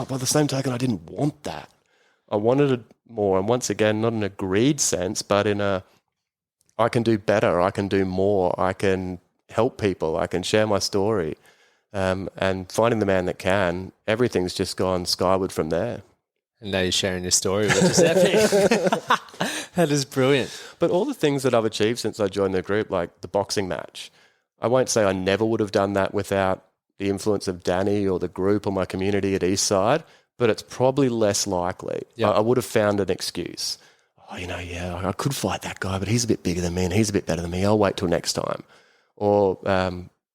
by the same token, I didn't want that. I wanted it more. And once again, not in a greed sense, but in a, I can do better. I can do more. I can help people. I can share my story. And finding the man that can, everything's just gone skyward from there. And now you're sharing your story, which is epic. That is brilliant. But all the things that I've achieved since I joined the group, like the boxing match, I won't say I never would have done that without the influence of Danny or the group or my community at Eastside, but it's probably less likely. Yeah. I would have found an excuse. Oh, I could fight that guy, but he's a bit bigger than me and he's a bit better than me. I'll wait till next time. Or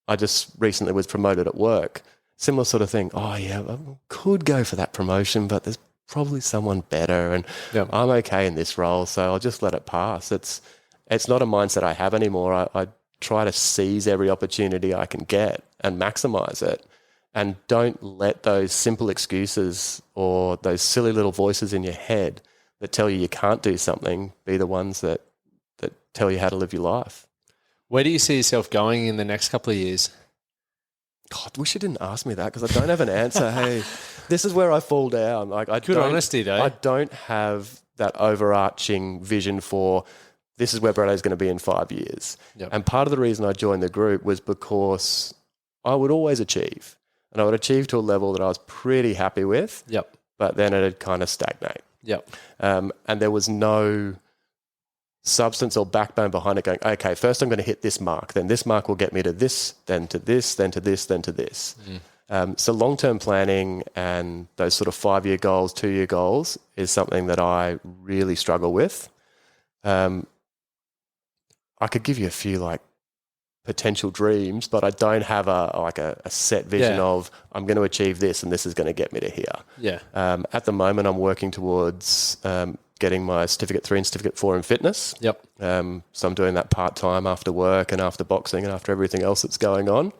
I just recently was promoted at work. Similar sort of thing. Oh, yeah, I could go for that promotion, but there's probably someone better and I'm okay in this role, so I'll just let it pass. It's not a mindset I have anymore. I try to seize every opportunity I can get and maximize it, and don't let those simple excuses or those silly little voices in your head that tell you can't do something be the ones that tell you how to live your life. Where do you see yourself going in the next couple of years? God, wish you didn't ask me that because I don't have an answer. Hey, this is where I fall down. Like, Good honesty, though. I don't have that overarching vision for this is where Bretto is going to be in 5 years. Yep. And part of the reason I joined the group was because I would always achieve. And I would achieve to a level that I was pretty happy with. Yep. But then it'd kind of stagnate. Yep. And there was no substance or backbone behind it going, okay, first I'm going to hit this mark, then this mark will get me to this, then to this, then to this, then to this. So long-term planning and those sort of 5-year goals, 2-year goals is something that I really struggle with. I could give you a few like potential dreams, but I don't have a set vision of I'm going to achieve this and this is going to get me to here. Yeah. At the moment, I'm working towards getting my Certificate 3 and Certificate 4 in fitness. Yep. So I'm doing that part-time after work and after boxing and after everything else that's going on.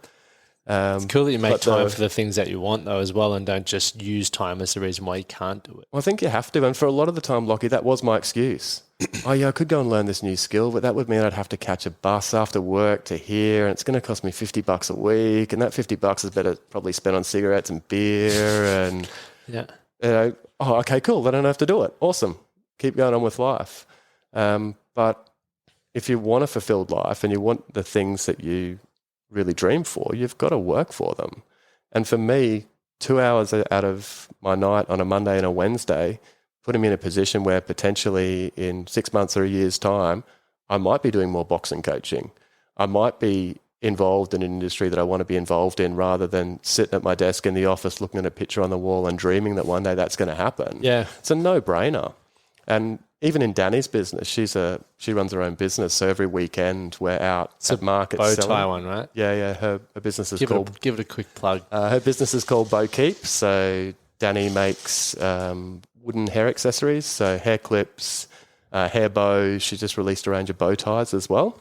It's cool that you make time for the things that you want, though, as well, and don't just use time as the reason why you can't do it. Well, I think you have to. And for a lot of the time, Lockie, that was my excuse. Oh, yeah, I could go and learn this new skill, but that would mean I'd have to catch a bus after work to here, and it's going to cost me $50 a week, and that $50 is better probably spent on cigarettes and beer and, okay, cool, then I don't have to do it. Awesome. Keep going on with life. But if you want a fulfilled life and you want the things that you really dream for, you've got to work for them. And for me, 2 hours out of my night on a Monday and a Wednesday, putting me in a position where potentially in 6 months or a year's time, I might be doing more boxing coaching. I might be involved in an industry that I want to be involved in rather than sitting at my desk in the office looking at a picture on the wall and dreaming that one day that's going to happen. Yeah. It's a no-brainer. And even in Danny's business, she runs her own business. So every weekend we're out at markets bow selling. tie one, right? Yeah. Her business is Give called... it a quick plug. her business is called Bow Keep. So Danny makes wooden hair accessories, so hair clips, hair bows. She just released a range of bow ties as well.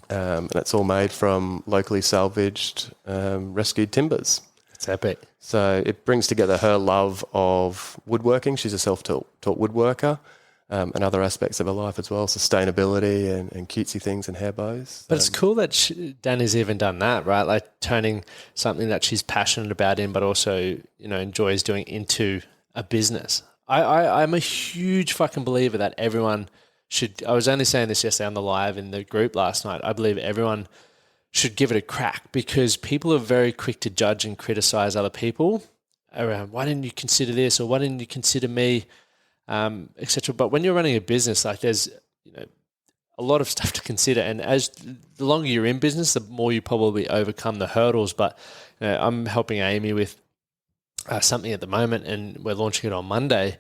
And it's all made from locally salvaged, rescued timbers. It's epic. So it brings together her love of woodworking. She's a self-taught woodworker, and other aspects of her life as well, sustainability and cutesy things and hair bows. But it's cool that Danny's even done that, right? Like turning something that she's passionate about but also, enjoys doing into a business. I'm a huge fucking believer that everyone should, I was only saying this yesterday on the live in the group last night, I believe everyone should give it a crack because people are very quick to judge and criticize other people around why didn't you consider this or why didn't you consider me, etc. But when you're running a business, like there's a lot of stuff to consider. And as the longer you're in business, the more you probably overcome the hurdles. But I'm helping Amy with something at the moment, and we're launching it on Monday.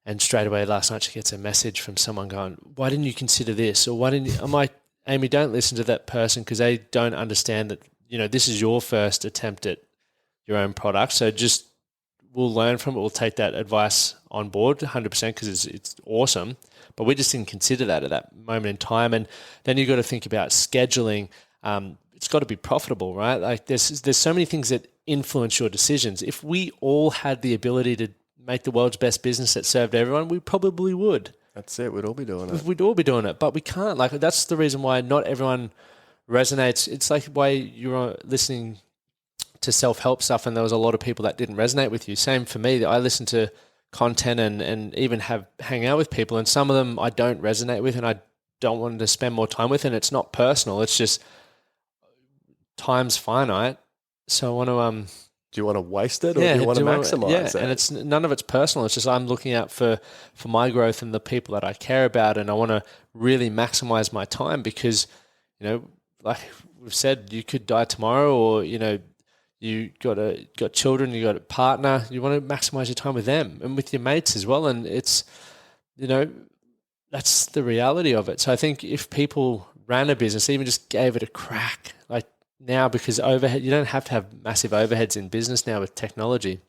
And straight away last night, she gets a message from someone going, "Why didn't you consider this?" Or why didn't you? I'm like, Amy, don't listen to that person, because they don't understand that, this is your first attempt at your own product. So just, we'll learn from it. We'll take that advice on board 100% because it's awesome. But we just didn't consider that at that moment in time. And then you've got to think about scheduling. It's got to be profitable, right? Like there's so many things that influence your decisions. If we all had the ability to make the world's best business that served everyone, we probably would. That's it. We'd all be doing it. We'd all be doing it, but we can't. Like, that's the reason why not everyone resonates. It's like why you're listening to self-help stuff and there was a lot of people that didn't resonate with you. Same for me. I listen to content and even hang out with people, and some of them I don't resonate with and I don't want to spend more time with, and it's not personal. It's just time's finite. So I want to... Do you want to waste it, or do you want to maximize it? And it's none of it's personal. It's just I'm looking out for my growth and the people that I care about, and I want to really maximize my time because, like we've said, you could die tomorrow, or you got children, you got a partner. You want to maximize your time with them and with your mates as well. And it's, that's the reality of it. So I think if people ran a business, even just gave it a crack, like. Now, because overhead, you don't have to have massive overheads in business now with technology.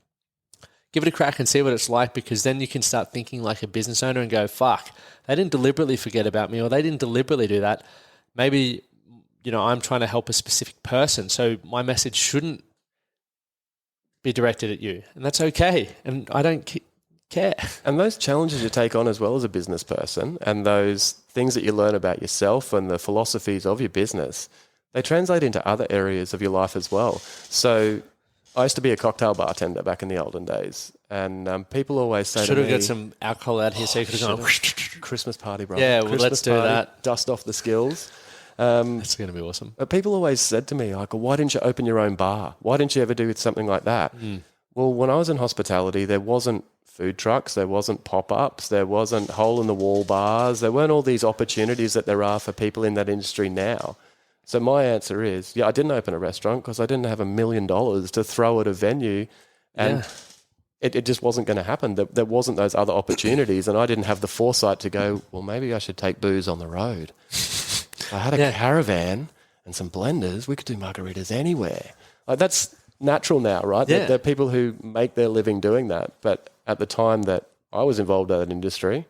Give it a crack and see what it's like, because then you can start thinking like a business owner and go, fuck, they didn't deliberately forget about me, or they didn't deliberately do that. Maybe, I'm trying to help a specific person, so my message shouldn't be directed at you, and that's okay. And I don't care. And those challenges you take on as well as a business person, and those things that you learn about yourself and the philosophies of your business, they translate into other areas of your life as well. So I used to be a cocktail bartender back in the olden days, and people always say should to have me... got some alcohol out here so you could have gone... Christmas party, bro. Yeah, well, Christmas let's do party, that. Dust off the skills. That's going to be awesome. But people always said to me, like, why didn't you open your own bar? Why didn't you ever do something like that? Well, when I was in hospitality, there wasn't food trucks, there wasn't pop-ups, there wasn't hole-in-the-wall bars, there weren't all these opportunities that there are for people in that industry now. So my answer is, I didn't open a restaurant because I didn't have $1 million to throw at a venue, and it just wasn't going to happen. There wasn't those other opportunities, and I didn't have the foresight to go, well, maybe I should take booze on the road. I had a caravan and some blenders. We could do margaritas anywhere. Like, that's natural now, right? Yeah. There are people who make their living doing that. But at the time that I was involved in that industry,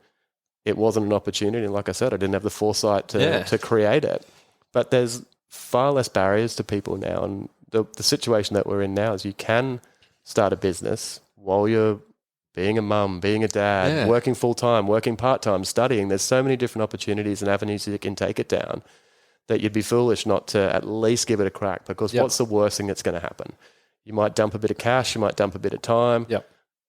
it wasn't an opportunity. And like I said, I didn't have the foresight to create it. But there's far less barriers to people now. And the situation that we're in now is you can start a business while you're being a mum, being a dad, working full-time, working part-time, studying. There's so many different opportunities and avenues you can take it down that you'd be foolish not to at least give it a crack, because what's the worst thing that's going to happen? You might dump a bit of cash, you might dump a bit of time,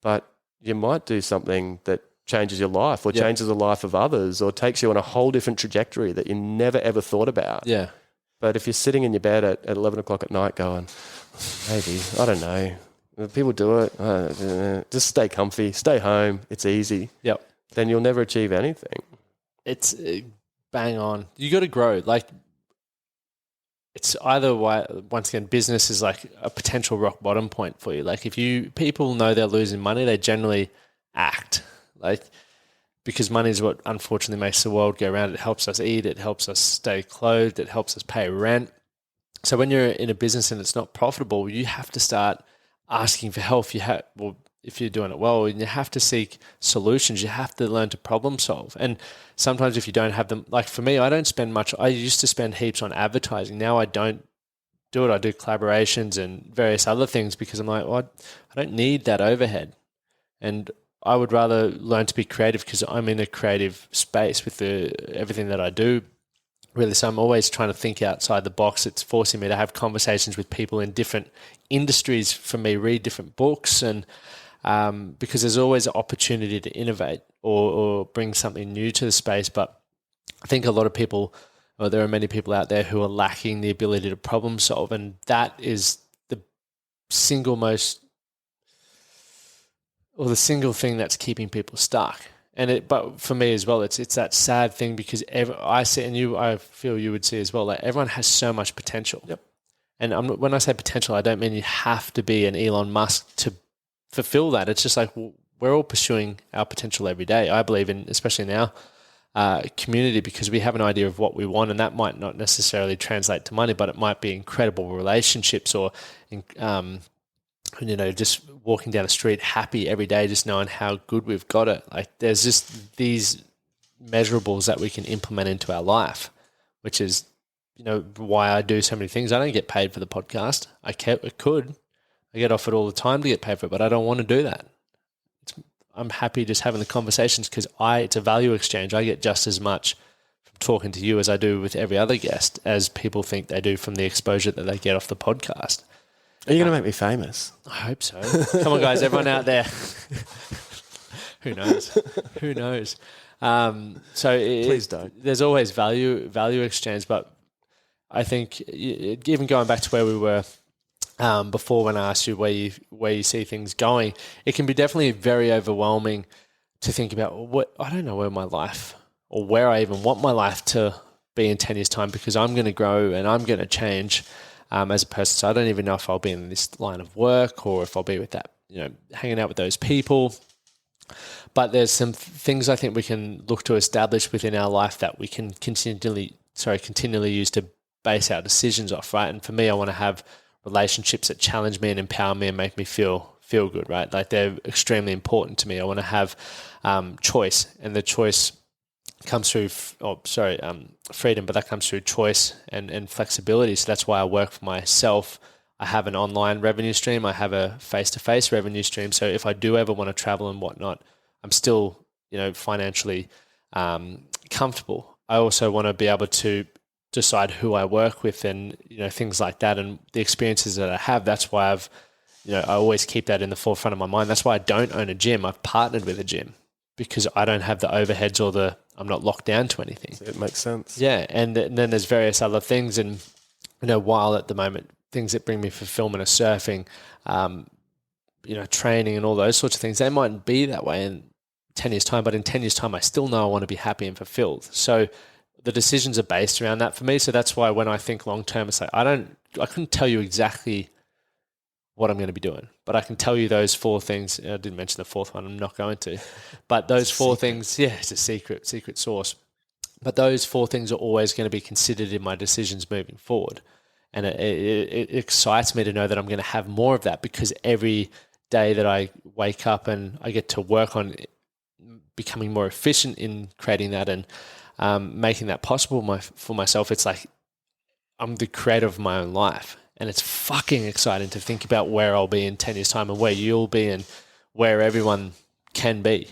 but you might do something that changes your life or changes the life of others or takes you on a whole different trajectory that you never ever thought about. Yeah. But if you're sitting in your bed at 11 o'clock at night going, maybe, I don't know, people do it, just stay comfy, stay home, it's easy, then you'll never achieve anything. It's bang on. You got to grow. Like, it's either way, once again, business is like a potential rock bottom point for you. Like, people know they're losing money, they generally act. Like, because money is what unfortunately makes the world go round. It helps us eat, it helps us stay clothed, it helps us pay rent. So when you're in a business and it's not profitable, you have to start asking for help. If you're doing it well, and you have to seek solutions, you have to learn to problem solve. And sometimes if you don't have them, like for me, I don't spend much. I used to spend heaps on advertising. Now I don't do it. I do collaborations and various other things because I'm like, well, I don't need that overhead. And I would rather learn to be creative because I'm in a creative space with everything that I do. Really, so I'm always trying to think outside the box. It's forcing me to have conversations with people in different industries, for me, read different books, and because there's always an opportunity to innovate or bring something new to the space. But I think a lot of people, or there are many people out there who are lacking the ability to problem solve, and that is the single thing that's keeping people stuck. But for me as well, it's that sad thing because I see, and I feel you would see as well, like everyone has so much potential. Yep. And when I say potential, I don't mean you have to be an Elon Musk to fulfill that. It's just like we're all pursuing our potential every day. I believe in, especially in our community, because we have an idea of what we want, and that might not necessarily translate to money, but it might be incredible relationships or, just walking down the street happy every day, just knowing how good we've got it. Like there's just these measurables that we can implement into our life, which is, why I do so many things. I don't get paid for the podcast. I could. I get offered all the time to get paid for it, but I don't want to do that. I'm happy just having the conversations because it's a value exchange. I get just as much from talking to you as I do with every other guest, as people think they do from the exposure that they get off the podcast. Are you going to make me famous? I hope so. Come on, guys, everyone out there. Who knows? Who knows? Please don't. There's always value exchange, but I think even going back to where we were before, when I asked you where you see things going, it can be definitely very overwhelming to think about I don't know where my life, or where I even want my life to be in 10 years' time, because I'm going to grow and I'm going to change as a person. So I don't even know if I'll be in this line of work or if I'll be with that, hanging out with those people. But there's some things I think we can look to establish within our life that we can continually use to base our decisions off, right? And for me, I want to have relationships that challenge me and empower me and make me feel good, right? Like they're extremely important to me. I want to have choice, and the choice comes through, freedom, but that comes through choice and flexibility. So that's why I work for myself. I have an online revenue stream. I have a face-to-face revenue stream. So if I do ever want to travel and whatnot, I'm still, financially comfortable. I also want to be able to decide who I work with and, things like that, and the experiences that I have. That's why I always keep that in the forefront of my mind. That's why I don't own a gym. I've partnered with a gym because I don't have the overheads or I'm not locked down to anything. It makes sense. Yeah. And then there's various other things. And, while at the moment, things that bring me fulfillment are surfing, training and all those sorts of things, they mightn't be that way in 10 years' time, but in 10 years' time, I still know I want to be happy and fulfilled. So the decisions are based around that for me. So that's why when I think long-term, it's like, I couldn't tell you exactly what I'm going to be doing, but I can tell you those 4 things. I didn't mention the 4th one. I'm not going to, but those 4 things, it's a secret sauce. But those 4 things are always going to be considered in my decisions moving forward. And it excites me to know that I'm going to have more of that, because every day that I wake up and I get to work on becoming more efficient in creating that and making that possible for myself, it's like I'm the creator of my own life. And it's fucking exciting to think about where I'll be in 10 years' time and where you'll be and where everyone can be.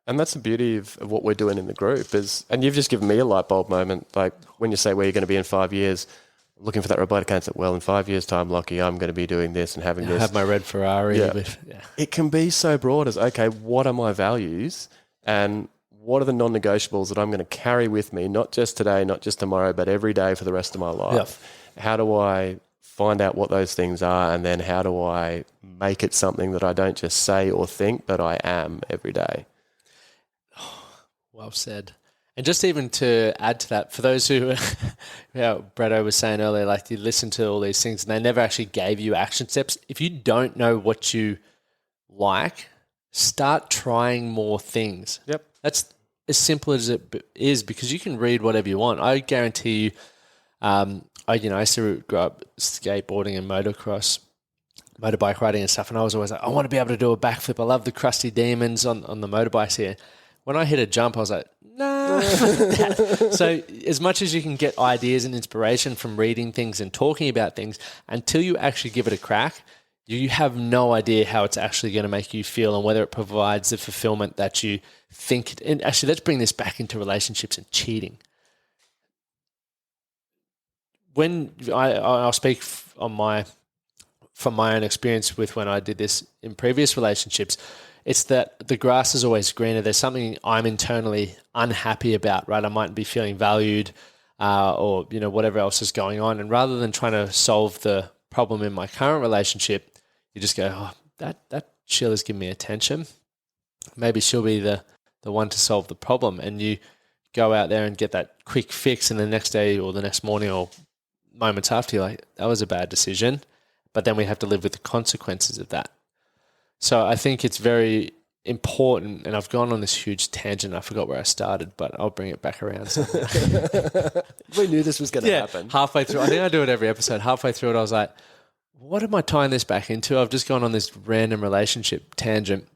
And that's the beauty of what we're doing in the group and you've just given me a light bulb moment. Like when you say where you're going to be in 5 years, looking for that robotic answer. Well, in 5 years' time, Lockie, I'm going to be doing this and having this. I have my red Ferrari. Yeah. It can be so broad as, okay, what are my values and what are the non-negotiables that I'm going to carry with me, not just today, not just tomorrow, but every day for the rest of my life? Yep. How do I find out what those things are, and then how do I make it something that I don't just say or think, but I am every day? Well said. And just even to add to that, for those who, Bretto was saying earlier, like you listen to all these things and they never actually gave you action steps. If you don't know what you like, start trying more things. Yep. That's as simple as it is, because you can read whatever you want. I guarantee you, I used to grow up skateboarding and motorbike riding and stuff, and I was always like, I want to be able to do a backflip. I love the crusty demons on the motorbikes here. When I hit a jump, I was like, nah. So as much as you can get ideas and inspiration from reading things and talking about things, until you actually give it a crack, you have no idea how it's actually going to make you feel and whether it provides the fulfillment that you think. And actually, let's bring this back into relationships and cheating. When I'll speak from my own experience with when I did this in previous relationships, it's that the grass is always greener. There's something I'm internally unhappy about, right? I might be feeling valued or, whatever else is going on. And rather than trying to solve the problem in my current relationship, you just go, oh, that Sheila's giving me attention. Maybe she'll be the the one to solve the problem, and you go out there and get that quick fix, and the next day or the next morning or moments after, you're like, that was a bad decision, but then we have to live with the consequences of that. So I think it's very important, and I've gone on this huge tangent. I forgot where I started, but I'll bring it back around. We knew this was going to happen. Halfway through, I think I do it every episode. Halfway through it, I was like, what am I tying this back into? I've just gone on this random relationship tangent,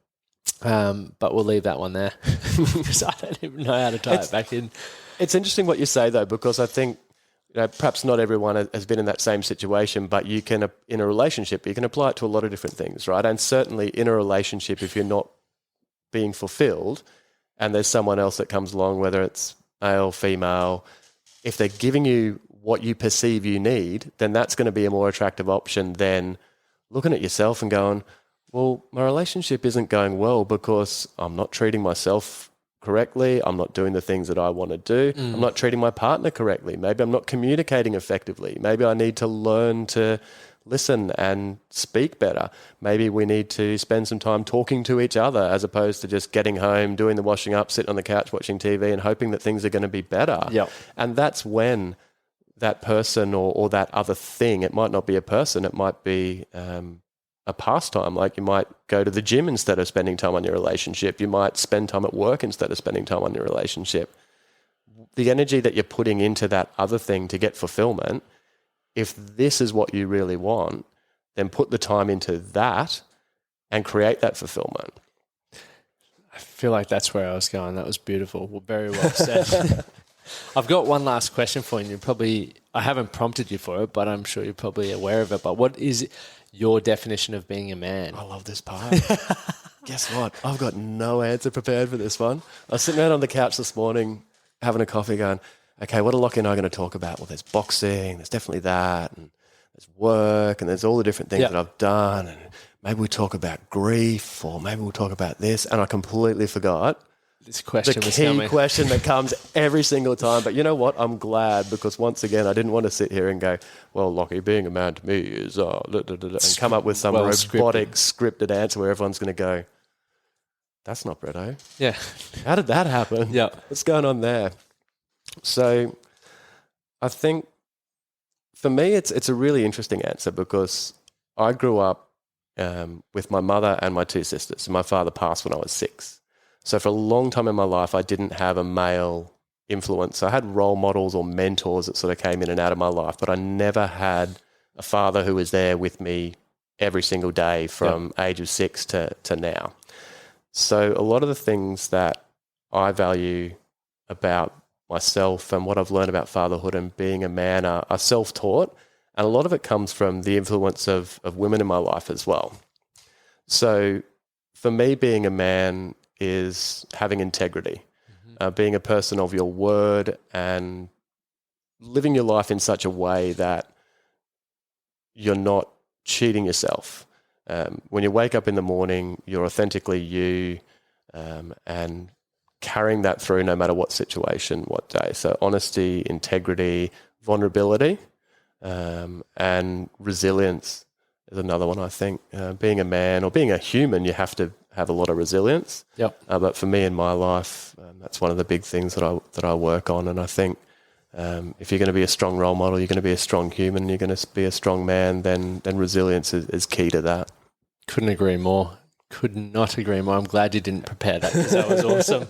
but we'll leave that one there because I don't even know how to tie it back in. It's interesting what you say, though, because I think perhaps not everyone has been in that same situation, but you can, in a relationship, you can apply it to a lot of different things, right? And certainly in a relationship, if you're not being fulfilled and there's someone else that comes along, whether it's male, female, if they're giving you what you perceive you need, then that's going to be a more attractive option than looking at yourself and going, well, my relationship isn't going well because I'm not treating myself correctly. I'm not doing the things that I want to do. I'm not treating my partner correctly. Maybe I'm not communicating effectively. Maybe I need to learn to listen and speak better. Maybe we need to spend some time talking to each other as opposed to just getting home, doing the washing up, sitting on the couch watching TV and hoping that things are going to be better. Yep. And that's when that person or that other thing, it might not be a person, it might be a pastime. Like you might go to the gym instead of spending time on your relationship. You might spend time at work instead of spending time on your relationship. The energy that you're putting into that other thing to get fulfillment, if this is what you really want, then put the time into that and create that fulfillment. I feel like that's where I was going. That was beautiful. Well, very well said. I've got one last question for you. I haven't prompted you for it, but I'm sure you're probably aware of it. But what is your definition of being a man? I love this part. Guess what? I've got no answer prepared for this one. I was sitting out on the couch this morning having a coffee going, okay, what are Lockie and I going to talk about? Well, there's boxing, there's definitely that, and there's work, and there's all the different things that I've done, and maybe we talk about grief, or maybe we'll talk about this, and I completely forgot this question, the key question that comes every single time. But you know what? I'm glad, because once again, I didn't want to sit here and go, well, Lockie, being a man to me is, and come up with some robotic scripted answer where everyone's going to go, that's not Bretto. Yeah. How did that happen? Yeah. What's going on there? So I think for me, it's a really interesting answer because I grew up with my mother and my two sisters. So my father passed when I was 6. So for a long time in my life, I didn't have a male influence. I had role models or mentors that sort of came in and out of my life, but I never had a father who was there with me every single day from age of 6 to now. So a lot of the things that I value about myself and what I've learned about fatherhood and being a man are self-taught, and a lot of it comes from the influence of women in my life as well. So for me, being a man is having integrity, being a person of your word and living your life in such a way that you're not cheating yourself. When you wake up in the morning, you're authentically you, and carrying that through no matter what situation, what day. So honesty, integrity, vulnerability, and resilience is another one, I think. Being a man or being a human, you have to have a lot of resilience. Yep. But for me in my life, that's one of the big things that I work on. And I think if you're going to be a strong role model, you're going to be a strong human, you're going to be a strong man, then resilience is key to that. Couldn't agree more. Could not agree more. I'm glad you didn't prepare that because that was awesome.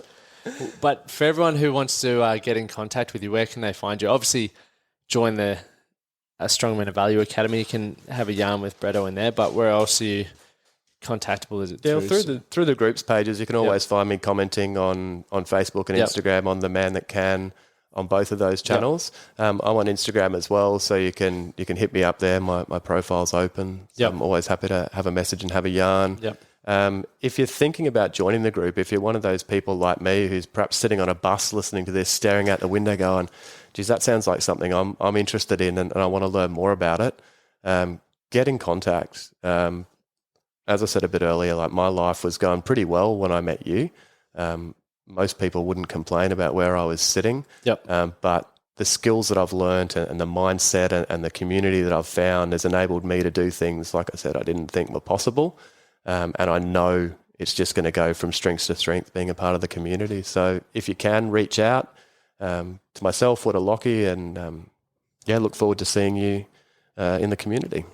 But for everyone who wants to get in contact with you, where can they find you? Obviously, join the Strong Men of Value Academy. You can have a yarn with Bretto in there, but where else are you contactable? Is it through the groups pages? You can always find me commenting on Facebook and Instagram on The Man That Can, on both of those channels. I'm on Instagram as well, so you can hit me up there. My profile's open. So I'm always happy to have a message and have a yarn. If you're thinking about joining the group, if you're one of those people like me who's perhaps sitting on a bus listening to this, staring out the window going, geez, that sounds like something I'm interested in and I want to learn more about it, get in contact. As I said a bit earlier, like my life was going pretty well when I met you. Most people wouldn't complain about where I was sitting, but the skills that I've learned and the mindset and the community that I've found has enabled me to do things, like I said, I didn't think were possible. And I know it's just going to go from strength to strength being a part of the community. So if you can, reach out to myself or to Lockie, and look forward to seeing you in the community.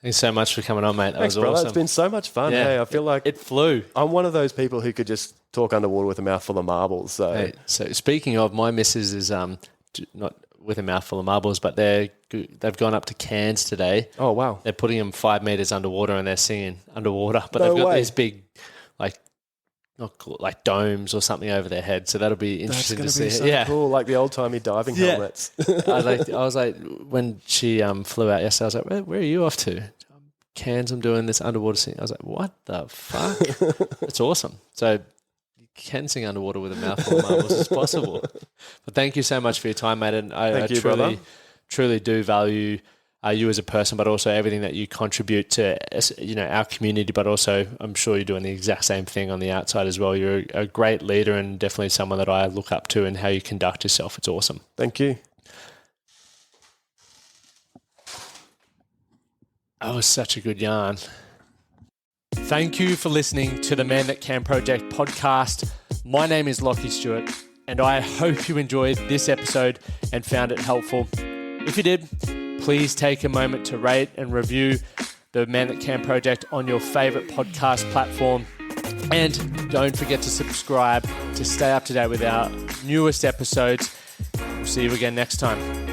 Thanks so much for coming on, mate. That Thanks, was brother. awesome. It's been so much fun. Yeah. Hey, I feel like It flew. I'm one of those people who could just talk underwater with a mouthful of marbles. So Hey, so speaking of, my missus is not with a mouthful of marbles, but they've gone up to Cairns today. oh wow, They're putting them 5 meters underwater and they're singing underwater. But No they've got way. these big, like domes or something over their head. So that'll be that's interesting going to to be see. so Yeah. cool, like the old timey diving Yeah. helmets. I was like, when she flew out yesterday, I was like, where are you off to? Cairns, I'm doing this underwater sing. I was like, what the fuck? It's awesome. So you can sing underwater with a mouthful of marbles. It's possible. But thank you so much for your time, mate. And I Thank you, brother. truly do value you as a person, but also everything that you contribute to, our community. But also, I'm sure you're doing the exact same thing on the outside as well. You're a great leader and definitely someone that I look up to, and how you conduct yourself. It's awesome. Thank you. That was such a good yarn. Thank you for listening to the Man That Can Project podcast. My name is Lockie Stewart, and I hope you enjoyed this episode and found it helpful. If you did, please take a moment to rate and review the Man That Can Project on your favorite podcast platform. And don't forget to subscribe to stay up to date with our newest episodes. We'll see you again next time.